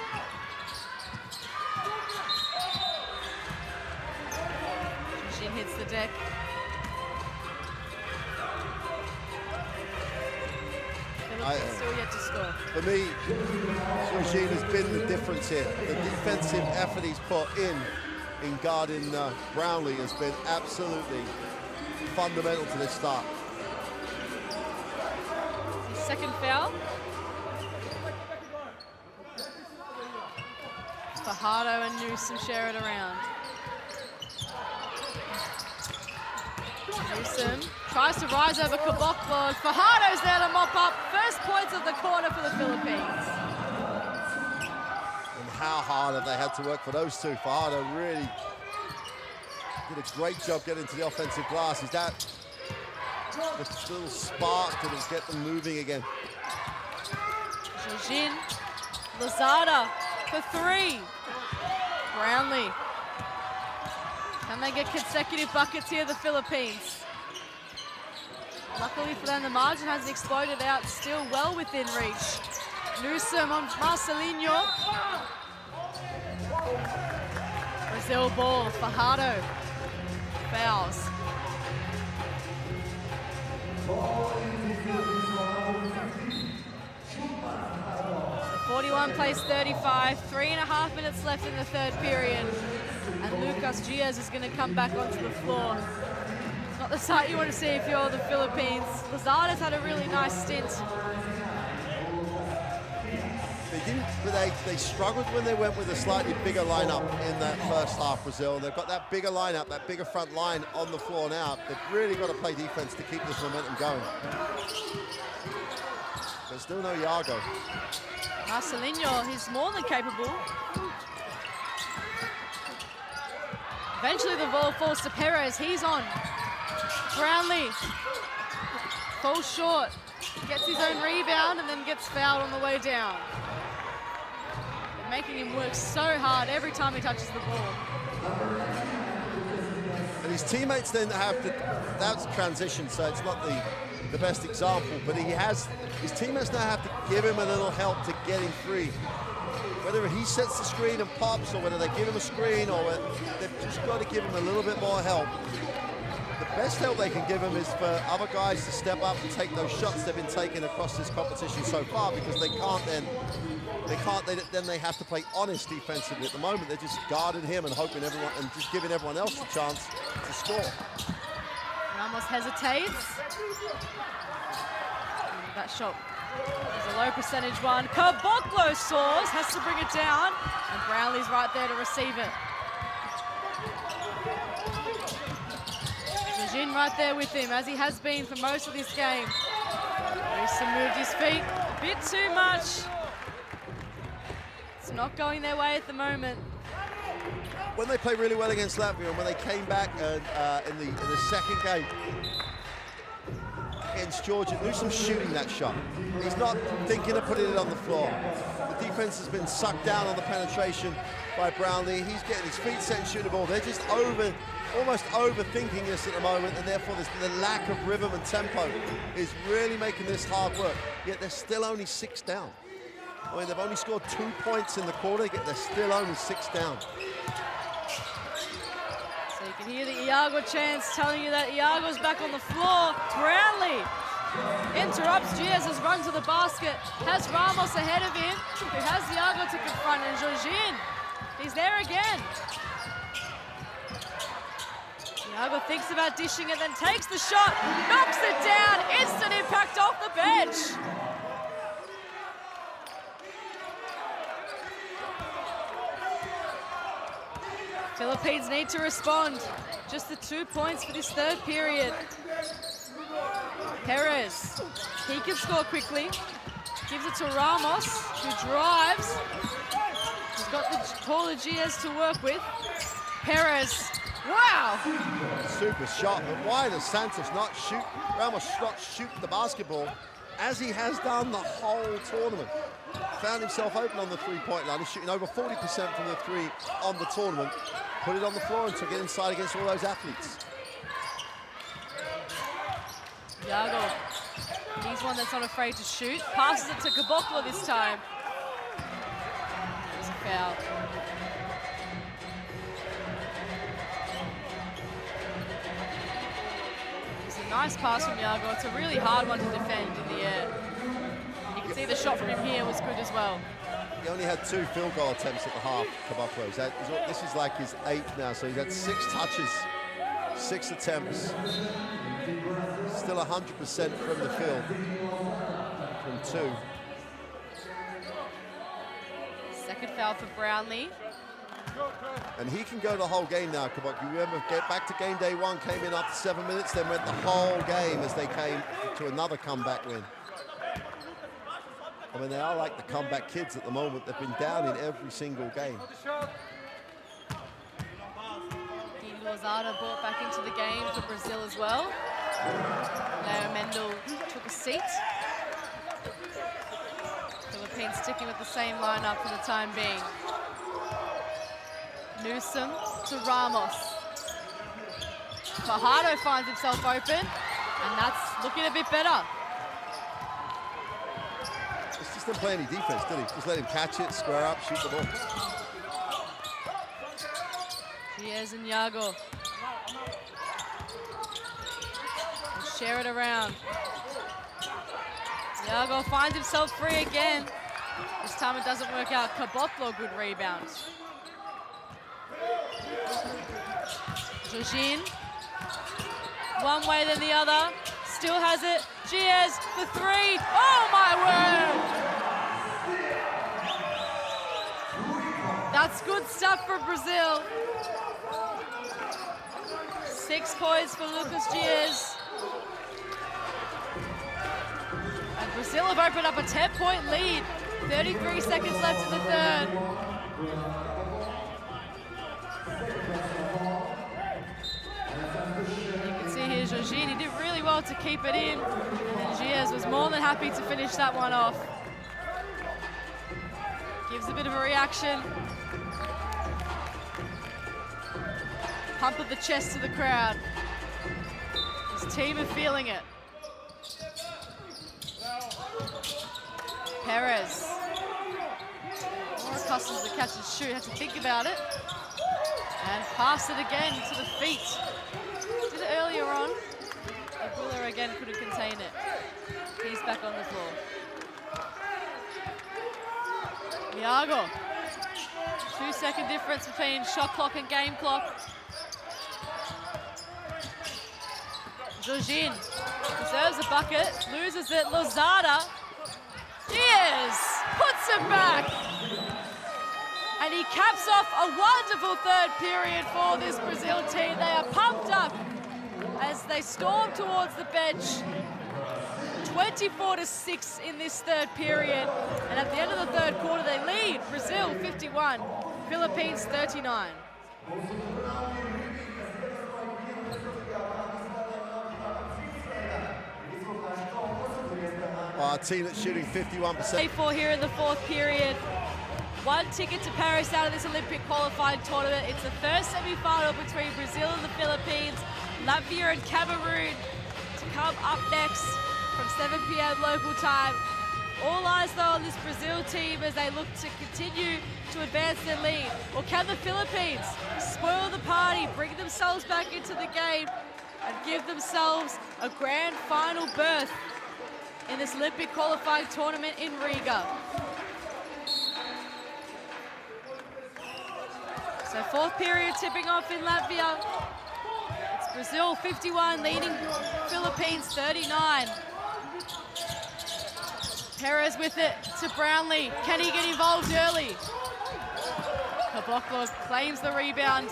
Jorginho hits the deck. Philippines still yet to score. For me, Jorginho has been the difference here. The defensive effort he's put in guarding Brownlee has been absolutely fundamental to this start. Second foul. Fajardo and Newsom share it around. Newsom tries to rise over Caboclo. Fajardo's there to mop up. First points of the quarter for the Philippines. And how hard have they had to work for those two? Fajardo really did a great job getting to the offensive glass. Is that the little spark to get them moving again? Jorginho, Lozada for 3. Brownlee. Can they get consecutive buckets here, the Philippines? Luckily for them, the margin hasn't exploded out, still well within reach. Newsom on Marcelinho. Brazil ball, Fajardo fouls. 41 plays 35, 3.5 minutes left in the third period. And Lucas Gilas is going to come back onto the floor. It's not the sight you want to see if you're the Philippines. Lozada's had a really nice stint. They struggled when they went with a slightly bigger lineup in that first half, Brazil. They've got that bigger lineup, that bigger front line on the floor now. They've really got to play defense to keep this momentum going. but still no Iago. Marcelinho, he's more than capable. Eventually the ball falls to Perez, he's on. Brownlee falls short, gets his own rebound and then gets fouled on the way down. They're making him work so hard every time he touches the ball. And his teammates then have to, that's transition, so it's not the best example, but his teammates now have to give him a little help to get him free. Whether he sets the screen and pops, or whether they give him a screen, or they've just got to give him a little bit more help. The best help they can give him is for other guys to step up and take those shots they've been taking across this competition so far, because they have to play honest defensively. At the moment, they're just guarding him and hoping everyone, and just giving everyone else a chance to score. Ramos hesitates. That shot is a low percentage one. Caboclo soars, has to bring it down, and Brownlee's right there to receive it. Jorginho right there with him, as he has been for most of this game. Newsom moved his feet a bit too much. It's not going their way at the moment. When they played really well against Latvia, and when they came back in the second game against Georgia, Newsom shooting that shot. He's not thinking of putting it on the floor. The defense has been sucked down on the penetration by Brownlee. He's getting his feet set and shooting the ball. They're just almost overthinking this at the moment, and therefore the lack of rhythm and tempo is really making this hard work. Yet they're still only 6 down. I mean, they've only scored 2 points in the quarter, yet they're still only 6 down. So you can hear the Iago chants telling you that Iago's back on the floor. Brownlee interrupts Gilas' run to the basket, has Ramos ahead of him, who has Iago to confront, and Jorginho, he's there again. Iago thinks about dishing it, then takes the shot, knocks it down, instant impact off the bench. Philippines need to respond. Just the 2 points for this third period. Perez, he can score quickly. Gives it to Ramos, who drives. He's got the taller Gilas to work with. Perez, wow! Super shot, but why does Santos Ramos not shoot the basketball as he has done the whole tournament? Found himself open on the three-point line. He's shooting over 40% from the three on the tournament. Put it on the floor and took it inside against all those athletes. Iago, he's one that's not afraid to shoot. Passes it to Caboclo this time. There's a foul. It's a nice pass from Iago. It's a really hard one to defend in the air. You can see the shot from him here was good as well. He only had 2 field goal attempts at the half, Caboclo. This is like his 8th now, so he's had 6 touches, 6 attempts. Still 100% from the field, from 2. Second foul for Brownlee. And he can go the whole game now, Caboclo. You remember, get back to game day 1, came in after 7 minutes, then went the whole game as they came to another comeback win. I mean, they are like the comeback kids at the moment. They've been down in every single game. Lozada brought back into the game for Brazil as well. Leo Mendel took a seat. Philippines sticking with the same lineup for the time being. Newsom to Ramos. Fajardo finds himself open, and that's looking a bit better. It's just didn't play any defense, did he? Just let him catch it, square up, shoot the ball. Diaz and Iago. Share it around. Iago finds himself free again. This time it doesn't work out. Caboclo, good rebound. Jorginho, one way then the other. Still has it. Gilas for 3. Oh my word! That's good stuff for Brazil. 6 points for Lucas Gilas. And Brazil have opened up a 10-point lead. 33 seconds left in the third. You can see here Jorginho, he did really well to keep it in. And Gilas was more than happy to finish that one off. Gives a bit of a reaction. Pump of the chest to the crowd. His team are feeling it. Perez. More accustomed to catch and shoot, had to think about it. And pass it again to the feet. Did it earlier on. Aguilar again couldn't contain it. He's back on the floor. Iago. 2-second difference between shot clock and game clock. Jorginho deserves a bucket, loses it. Lozada. Diaz puts it back. And he caps off a wonderful third period for this Brazil team. They are pumped up as they storm towards the bench. 24-6 in this third period. And at the end of the third quarter, they lead Brazil 51, Philippines 39. Our team that's shooting 51%. 4 here in the fourth period. One ticket to Paris out of this Olympic qualifying tournament. It's the first semi-final between Brazil and the Philippines, Latvia and Cameroon to come up next from 7 p.m. local time. All eyes though on this Brazil team as they look to continue to advance their lead. Or can the Philippines spoil the party, bring themselves back into the game and give themselves a grand final berth in this Olympic qualifying tournament in Riga? So fourth period tipping off in Latvia. It's Brazil 51 leading Philippines 39. Perez with it to Brownlee. Can he get involved early? Caboclo claims the rebound.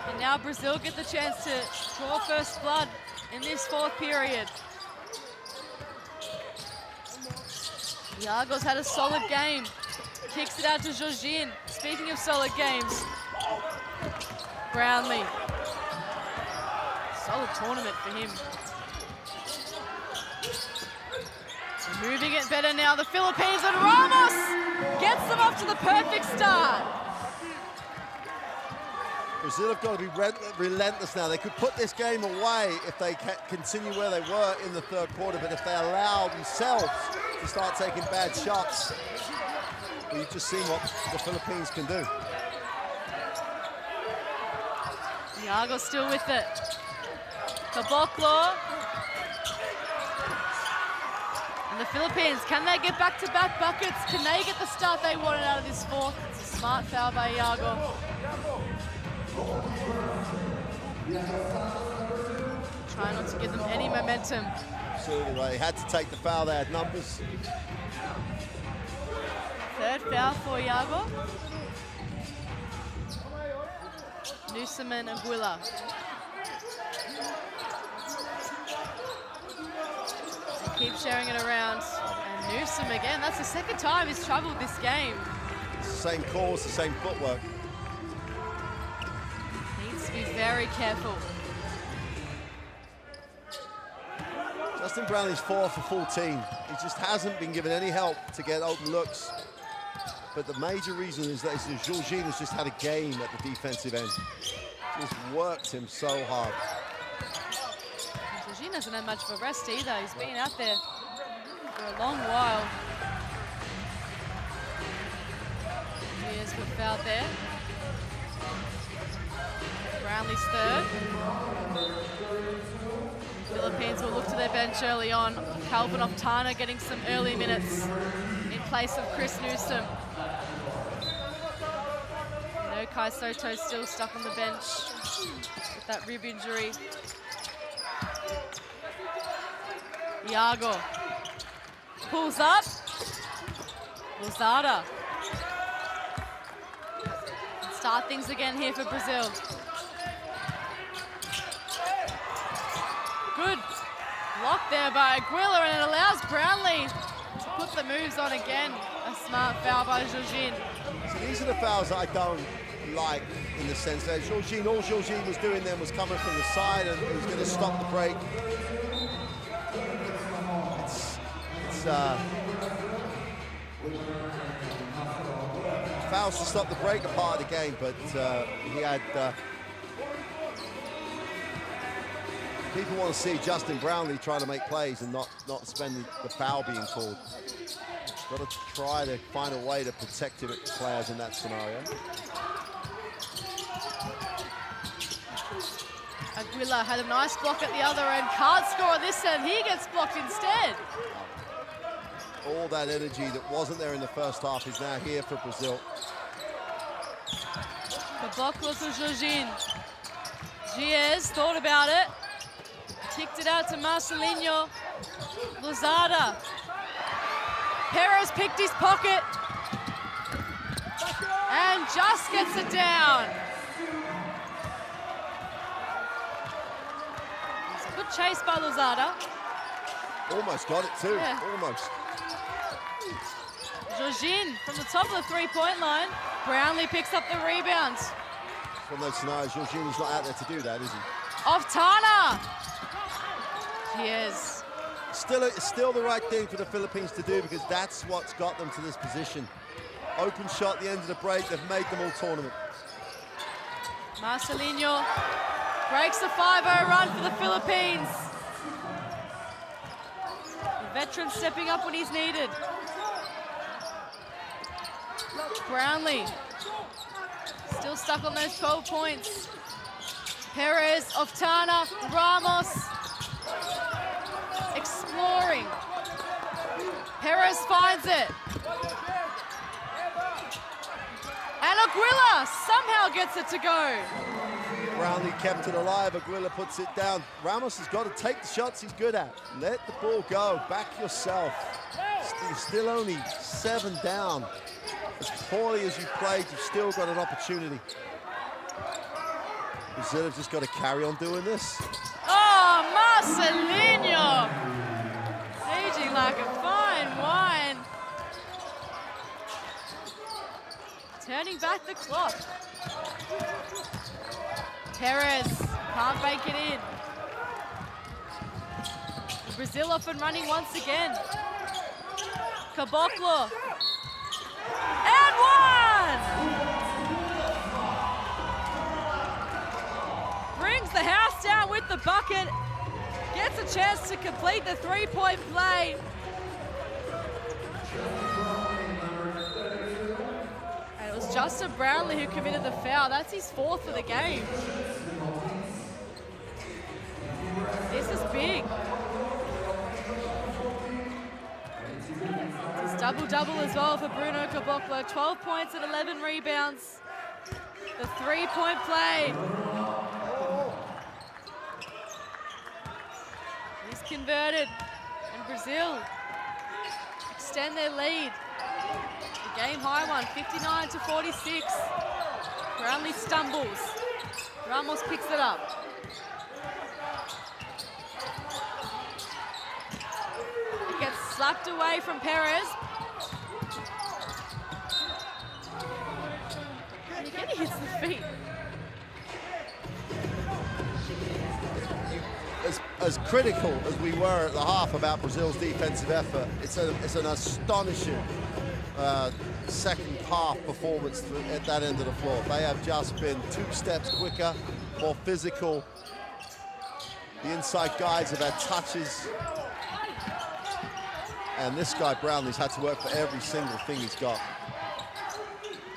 And now Brazil get the chance to draw first blood in this fourth period. Iago's had a solid game. Kicks it out to Jorginho. Speaking of solid games, Brownlee. Solid tournament for him. Moving it better now, the Philippines, and Ramos gets them off to the perfect start. Brazil have got to be relentless now. They could put this game away if they continue where they were in the third quarter, but if they allow themselves to start taking bad shots, well, you've just seen what the Philippines can do. Iago still with it. Caboclo. And the Philippines, can they get back-to-back buckets? Can they get the start they wanted out of this fourth? It's a smart foul by Iago. Try not to give them any momentum. Absolutely right. They had to take the foul. They had numbers. Third foul for Iago. Newsom and Aguilar. They keep sharing it around. And Newsom again, that's the second time he's troubled this game. It's the same calls, the same footwork. Needs to be very careful. Justin Brownlee's 4 for 14. He just hasn't been given any help to get open looks. But the major reason is that Jorginho has just had a game at the defensive end. Just worked him so hard. Jorginho hasn't had much of a rest either. He's been out there for a long while. Here's what fouled there. Brownlee's third. Philippines will look to their bench early on. Calvin Oftana getting some early minutes in place of Chris Newsom. No, Kai Soto still stuck on the bench with that rib injury. Iago pulls up. Lozada. Start things again here for Brazil. Good block there by Aguilar, and it allows Brownlee To put the moves on again, a smart foul by Jorginho. So these are the fouls that I don't like, in the sense that all Jorginho was doing then was coming from the side and he was going to stop the break. Fouls to stop the break are part of the game, but he had... people want to see Justin Brownlee trying to make plays and not spend the foul being called. Got to try to find a way to protect the players in that scenario. Aguila had a nice block at the other end. Can't score on this end. He gets blocked instead. All that energy that wasn't there in the first half is now here for Brazil. Caboclo to Jorginho. Gilas thought about it. Kicked it out to Marcelinho. Lozada. Perez picked his pocket. And just gets it down. It's a good chase by Lozada. Almost got it too, Yeah. almost. Jorginho from the top of the three-point line. Brownlee picks up the rebound. From those scenarios, Jorginho's not out there to do that, is he? Off Tana. He is. Still the right thing for the Philippines to do, because that's what's got them to this position. Open shot at the end of the break, they've made them all tournament. Marcelinho breaks the 5-0 run for the Philippines. The veteran stepping up when he's needed. Brownlee still stuck on those 12 points. Perez, Oftana, Ramos exploring. Perez finds it. And Aguila somehow gets it to go. Brownlee kept it alive, Aguila puts it down. Ramos has got to take the shots he's good at. Let the ball go, back yourself. You're still only 7 down. As poorly as you played, you've still got an opportunity. Brazil have just got to carry on doing this. Oh, Marcelinho! Aging like a fine wine. Turning back the clock. Perez can't bank it in. Brazil off and running once again. Caboclo. And one! Brings the house down with the bucket. Gets a chance to complete the three-point play. And it was Justin Brownlee who committed the foul. That's his 4th for the game. This is big. It's double-double as well for Bruno Caboclo. 12 points and 11 rebounds. The three-point play. He's converted. And Brazil extend their lead. The game high one, 59-46. Brownlee stumbles. Ramos picks it up. It gets slapped away from Perez. And again he hits the feet. As critical as we were at the half about Brazil's defensive effort, it's an astonishing second half performance at that end of the floor. They have just been 2 steps quicker, more physical. The inside guys have had touches. And this guy, Brownlee's had to work for every single thing he's got.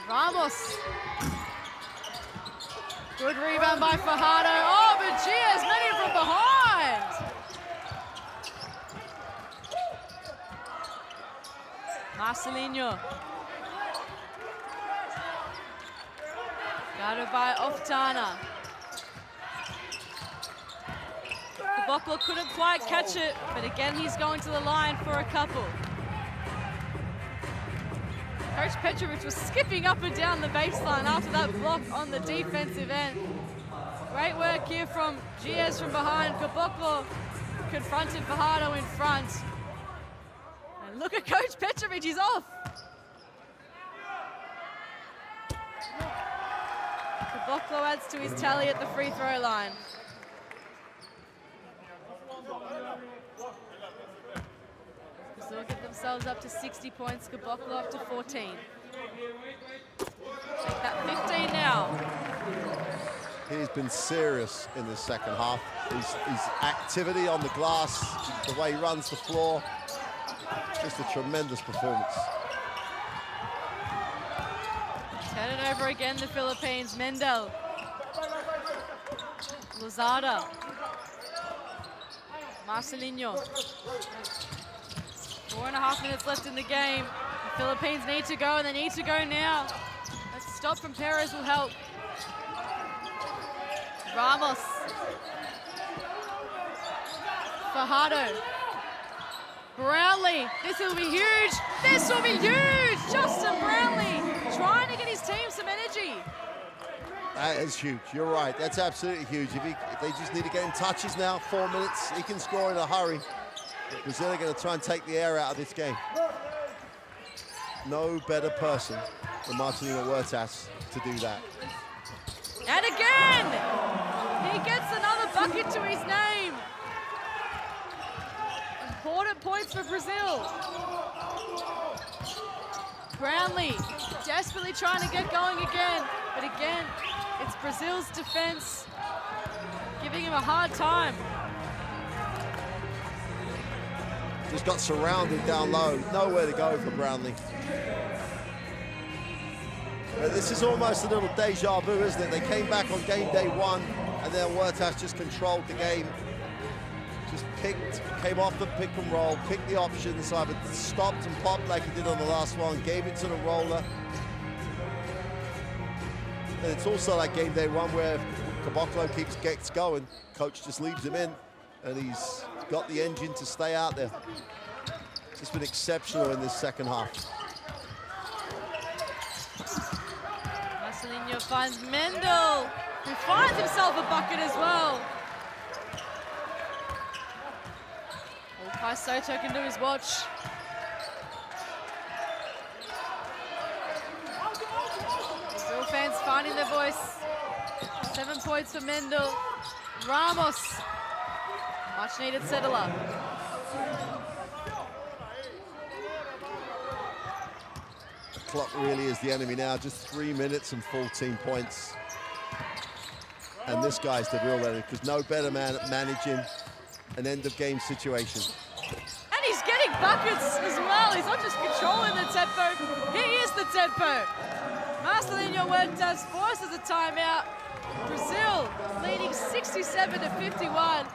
Ramos. Good rebound by Fajardo. Oh, but Gilas met him from behind. Marcelinho. Guarded by Oftana. Caboclo couldn't quite catch it, but again he's going to the line for a couple. Coach Petrovic was skipping up and down the baseline after that block on the defensive end. Great work here from Gilas from behind. Caboclo confronted Fajardo in front. And Look at Coach Petrovic, he's off. Caboclo adds to his tally at the free throw line. Brazil get themselves up to 60 points, Caboclo up to 14. Make that 15 now. He's been serious in the second half. His activity on the glass, the way he runs the floor, just a tremendous performance. Turn it over again, the Philippines. Mendel. Lozada. Marcelinho. 4.5 minutes left in the game. The Philippines need to go, and they need to go now. A stop from Perez will help. Ramos. Fajardo. Brownlee. This will be huge. This will be huge. Justin Brownlee trying to get his team some energy. That is huge. You're right. That's absolutely huge. If they just need to get him touches now, 4 minutes, he can score in a hurry. Brazil are going to try and take the air out of this game. No better person than Marcelino Huertas to do that. And again, he gets another bucket to his name. Important points for Brazil. Brownlee desperately trying to get going again, but again, it's Brazil's defense giving him a hard time. Just got surrounded down low. Nowhere to go for Brownlee. But this is almost a little deja vu, isn't it? They came back on game day 1, and then Huertas just controlled the game. Just came off the pick and roll, picked the options, either stopped and popped like he did on the last one, gave it to the roller. And it's also like game day 1 where Caboclo gets going, coach just leaves him in, and he's got the engine to stay out there. It's just been exceptional in this second half. Marcelinho finds Mendel, who finds himself a bucket as well. All Kai Soto can do is watch. Brazil fans finding their voice. 7 points for Mendel. Ramos. Much needed settler. The clock really is the enemy now. Just 3 minutes and 14 points. And this guy's the real enemy, because no better man at managing an end-of-game situation. And he's getting buckets as well. He's not just controlling the tempo, he is the tempo. Marcelinho Huertas forces a timeout. Brazil leading 67-51.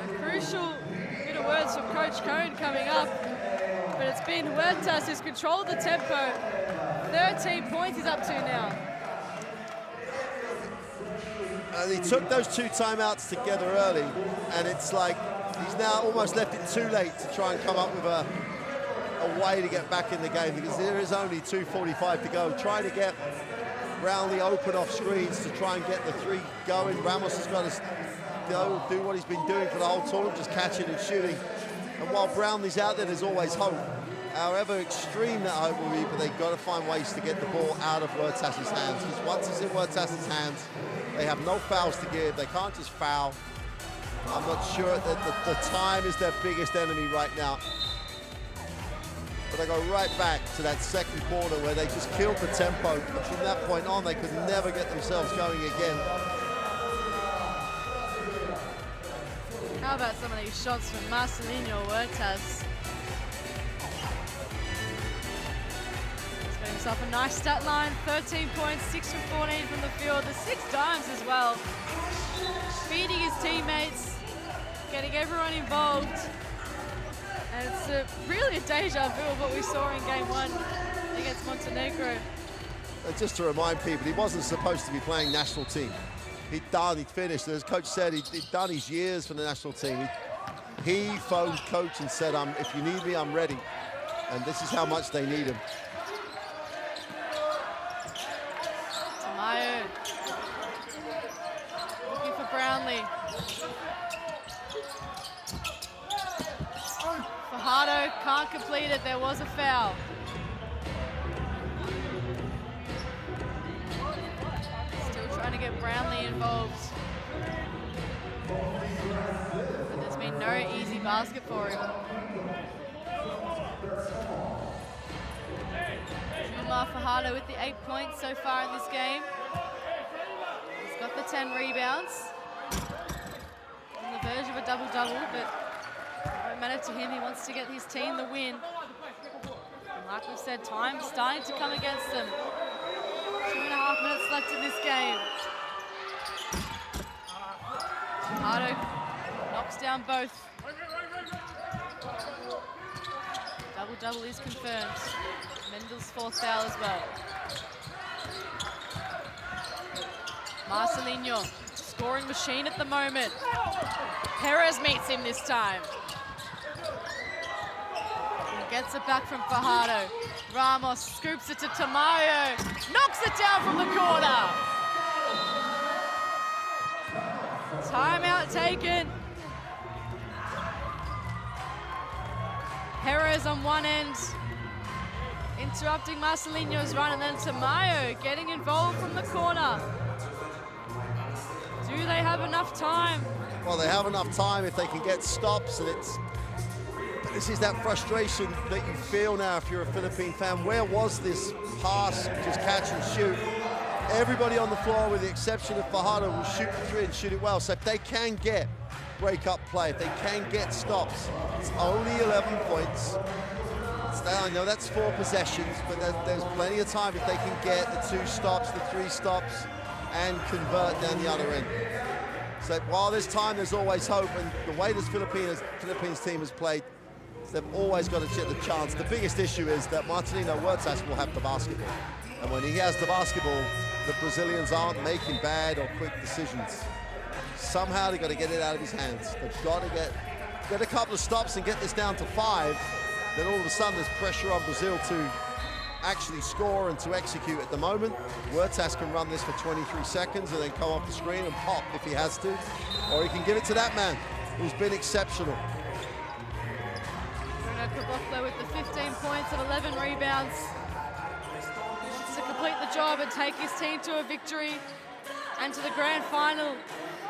A crucial bit of words from Coach Cohn coming up, but it's been Huertas who's controlled the tempo. 13 points he's up to now. And he took those 2 timeouts together early, and it's like he's now almost left it too late to try and come up with a way to get back in the game, because there is only 2:45 to go. Trying to get Brownlee open off screens to try and get the 3 going. Ramos has got to go do what he's been doing for the whole tournament, just catching and shooting. And while Brownlee's out there, there's always hope. However extreme that hope will be, but they've got to find ways to get the ball out of Huertas' hands, because once it's in Huertas' hands, they have no fouls to give. They can't just foul. I'm not sure that the time is their biggest enemy right now. But they go right back to that second quarter where they just killed the tempo. But from that point on, they could never get themselves going again. How about some of these shots from Marcelinho Huertas? He's got himself a nice stat line, 13 points, 6 from 14 from the field, the 6 dimes as well. Feeding his teammates, getting everyone involved. And it's really a deja vu of what we saw in game 1 against Montenegro. And just to remind people, he wasn't supposed to be playing national team. He'd finished. As coach said, he'd done his years for the national team. He phoned coach and said, if you need me, I'm ready. And this is how much they need him. Tamayo. Looking for Brownlee. Fajardo can't complete it. There was a foul. Still trying to get Brownlee involved. But there's been no easy basket for him. Fajardo with the 8 points so far in this game. He's got the 10 rebounds. On the verge of a double-double, but it won't matter to him. He wants to get his team the win. And like we've said, time's starting to come against them. 2.5 minutes left in this game. Fajardo knocks down both. Double-double is confirmed. Mendel's 4th foul as well. Marcelinho, scoring machine at the moment. Perez meets him this time. And gets it back from Fajardo. Ramos scoops it to Tamayo. Knocks it down from the corner. Timeout taken. Perez on one end, interrupting Marcelinho's run, and then Tamayo getting involved from the corner. Do they have enough time? Well, they have enough time if they can get stops, and this is that frustration that you feel now if you're a Philippine fan. Where was this pass, just catch and shoot? Everybody on the floor, with the exception of Fajardo, will shoot the three and shoot it well. So if they can get break-up play, if they can get stops, it's only 11 points. I know that's 4 possessions, but there's plenty of time if they can get the 2 stops, the 3 stops, and convert down the other end. So while there's time, there's always hope, and the way this Philippines team has played, they've always got a chance. The biggest issue is that Marcelino Huertas will have the basketball, and when he has the basketball, the Brazilians aren't making bad or quick decisions. Somehow they've got to get it out of his hands. They've got to get a couple of stops and get this down to 5. Then all of a sudden there's pressure on Brazil to actually score and to execute. At the moment, Huertas can run this for 23 seconds and then come off the screen and pop if he has to. Or he can give it to that man who's been exceptional. Bruno Caboclo with the 15 points and 11 rebounds. He wants to complete the job and take his team to a victory and to the grand final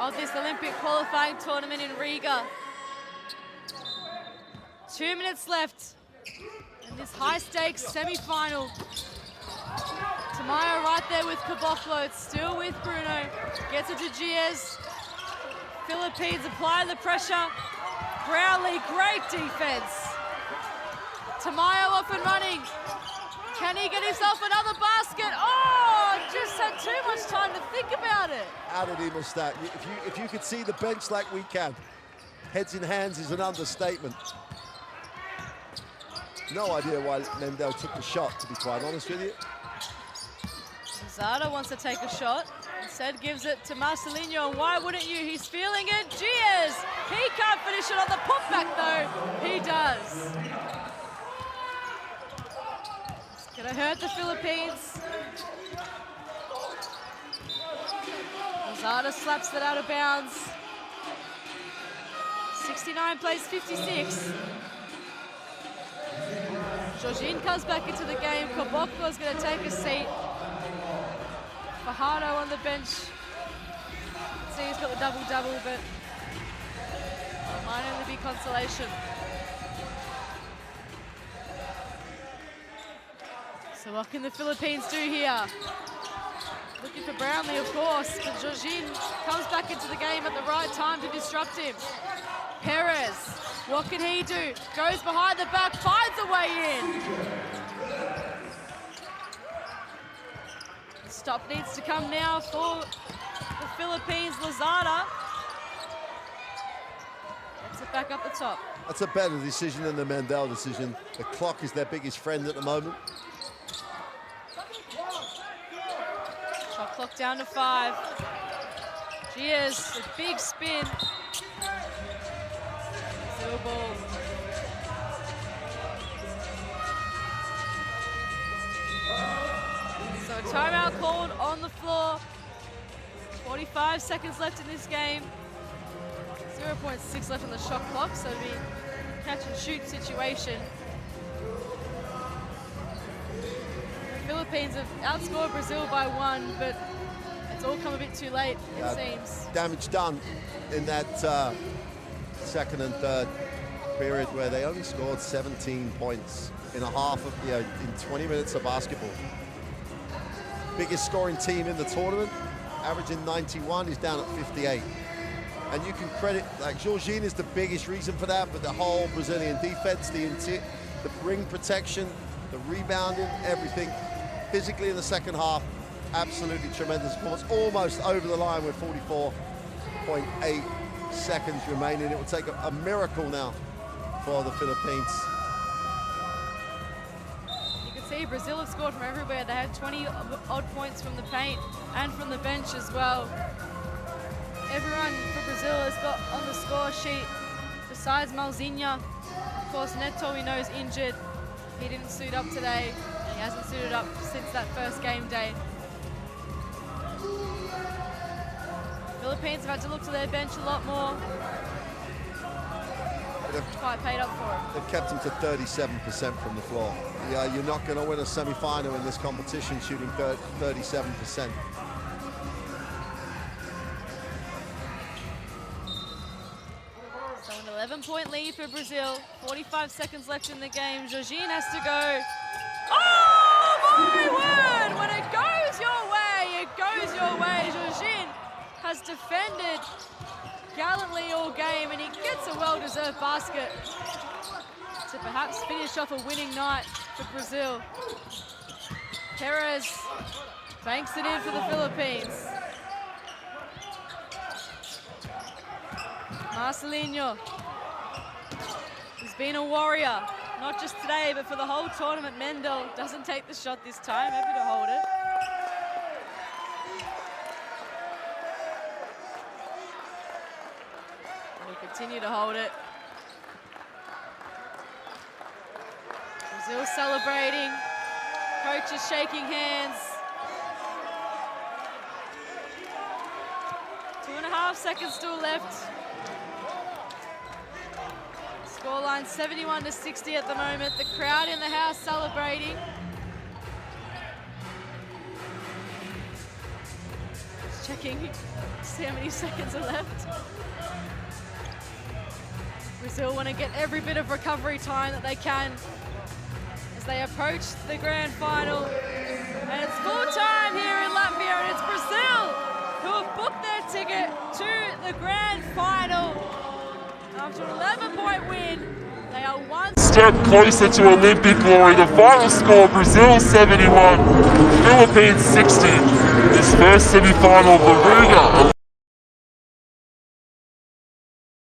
of this Olympic qualifying tournament in Riga. 2 minutes left in this high-stakes semi-final. Tamayo right there with Caboclo. It's still with Bruno. Gets it to Gilas. Philippines apply the pressure. Brownlee, great defense. Tamayo off and running. Can he get himself another basket? Oh, just had too much time to think about it. How did he miss that? If you could see the bench like we can, heads in hands is an understatement. No idea why Mendel took the shot, to be quite honest with you. Zada wants to take a shot. Instead gives it to Marcelinho. Why wouldn't you? He's feeling it. Gilas. He can't finish it on the putback though. He does. It's gonna hurt the Philippines. Zada slaps that out of bounds. 69 plays 56. Jorginho comes back into the game. Caboclo is going to take a seat. Fajardo on the bench. See, he's got the double-double, but it might only be consolation. So what can the Philippines do here? Looking for Brownlee, of course, but Jorginho comes back into the game at the right time to disrupt him. Perez, what can he do? Goes behind the back, finds a way in. The stop needs to come now for the Philippines. Lozada gets it back up the top. That's a better decision than the Mendel decision. The clock is their biggest friend at the moment. Shot clock down to 5. Gilas, a big spin. Zero ball. So a timeout called on the floor. 45 seconds left in this game. 0.6 left on the shot clock, so it'll be catch and shoot situation. The Philippines have outscored Brazil by 1, but it's all come a bit too late, it seems. Damage done in that second and third period where they only scored 17 points in a half of, in 20 minutes of basketball. Biggest scoring team in the tournament, averaging 91, is down at 58. And you can credit, like, Jorginho is the biggest reason for that, but the whole Brazilian defense, the ring protection, the rebounding, everything. Physically in the second half, absolutely tremendous performance. Almost over the line with 44.8 seconds remaining. It will take a miracle now for the Philippines. You can see Brazil have scored from everywhere. They had 20 odd points from the paint and from the bench as well. Everyone for Brazil has got on the score sheet, besides Malzinha. Of course, Neto, we know, is injured. He didn't suit up today. He hasn't suited up since that first game day. Philippines have had to look to their bench a lot more. It's quite paid up for them. They've kept them to 37% from the floor. Yeah, you're not going to win a semi-final in this competition shooting 37%. So an 11-point lead for Brazil. 45 seconds left in the game. Jorginho has to go. Oh my word! When it goes your way, it goes your way. Jorginho has defended gallantly all game, and he gets a well-deserved basket to perhaps finish off a winning night for Brazil. Perez banks it in for the Philippines. Marcelinho, he's been a warrior, not just today, but for the whole tournament. Mendel doesn't take the shot this time, happy to hold it. He'll continue to hold it. Brazil celebrating, coaches shaking hands. 2.5 seconds still left. Scoreline 71-60 at the moment. The crowd in the house celebrating. Just checking to see how many seconds are left. Brazil want to get every bit of recovery time that they can as they approach the grand final. And it's full time here in Latvia, and it's Brazil who have booked their ticket to the grand final. After an 11-point win, they are one step closer to Olympic glory. The final score, Brazil 71, Philippines 60. This first semi-final, the Riga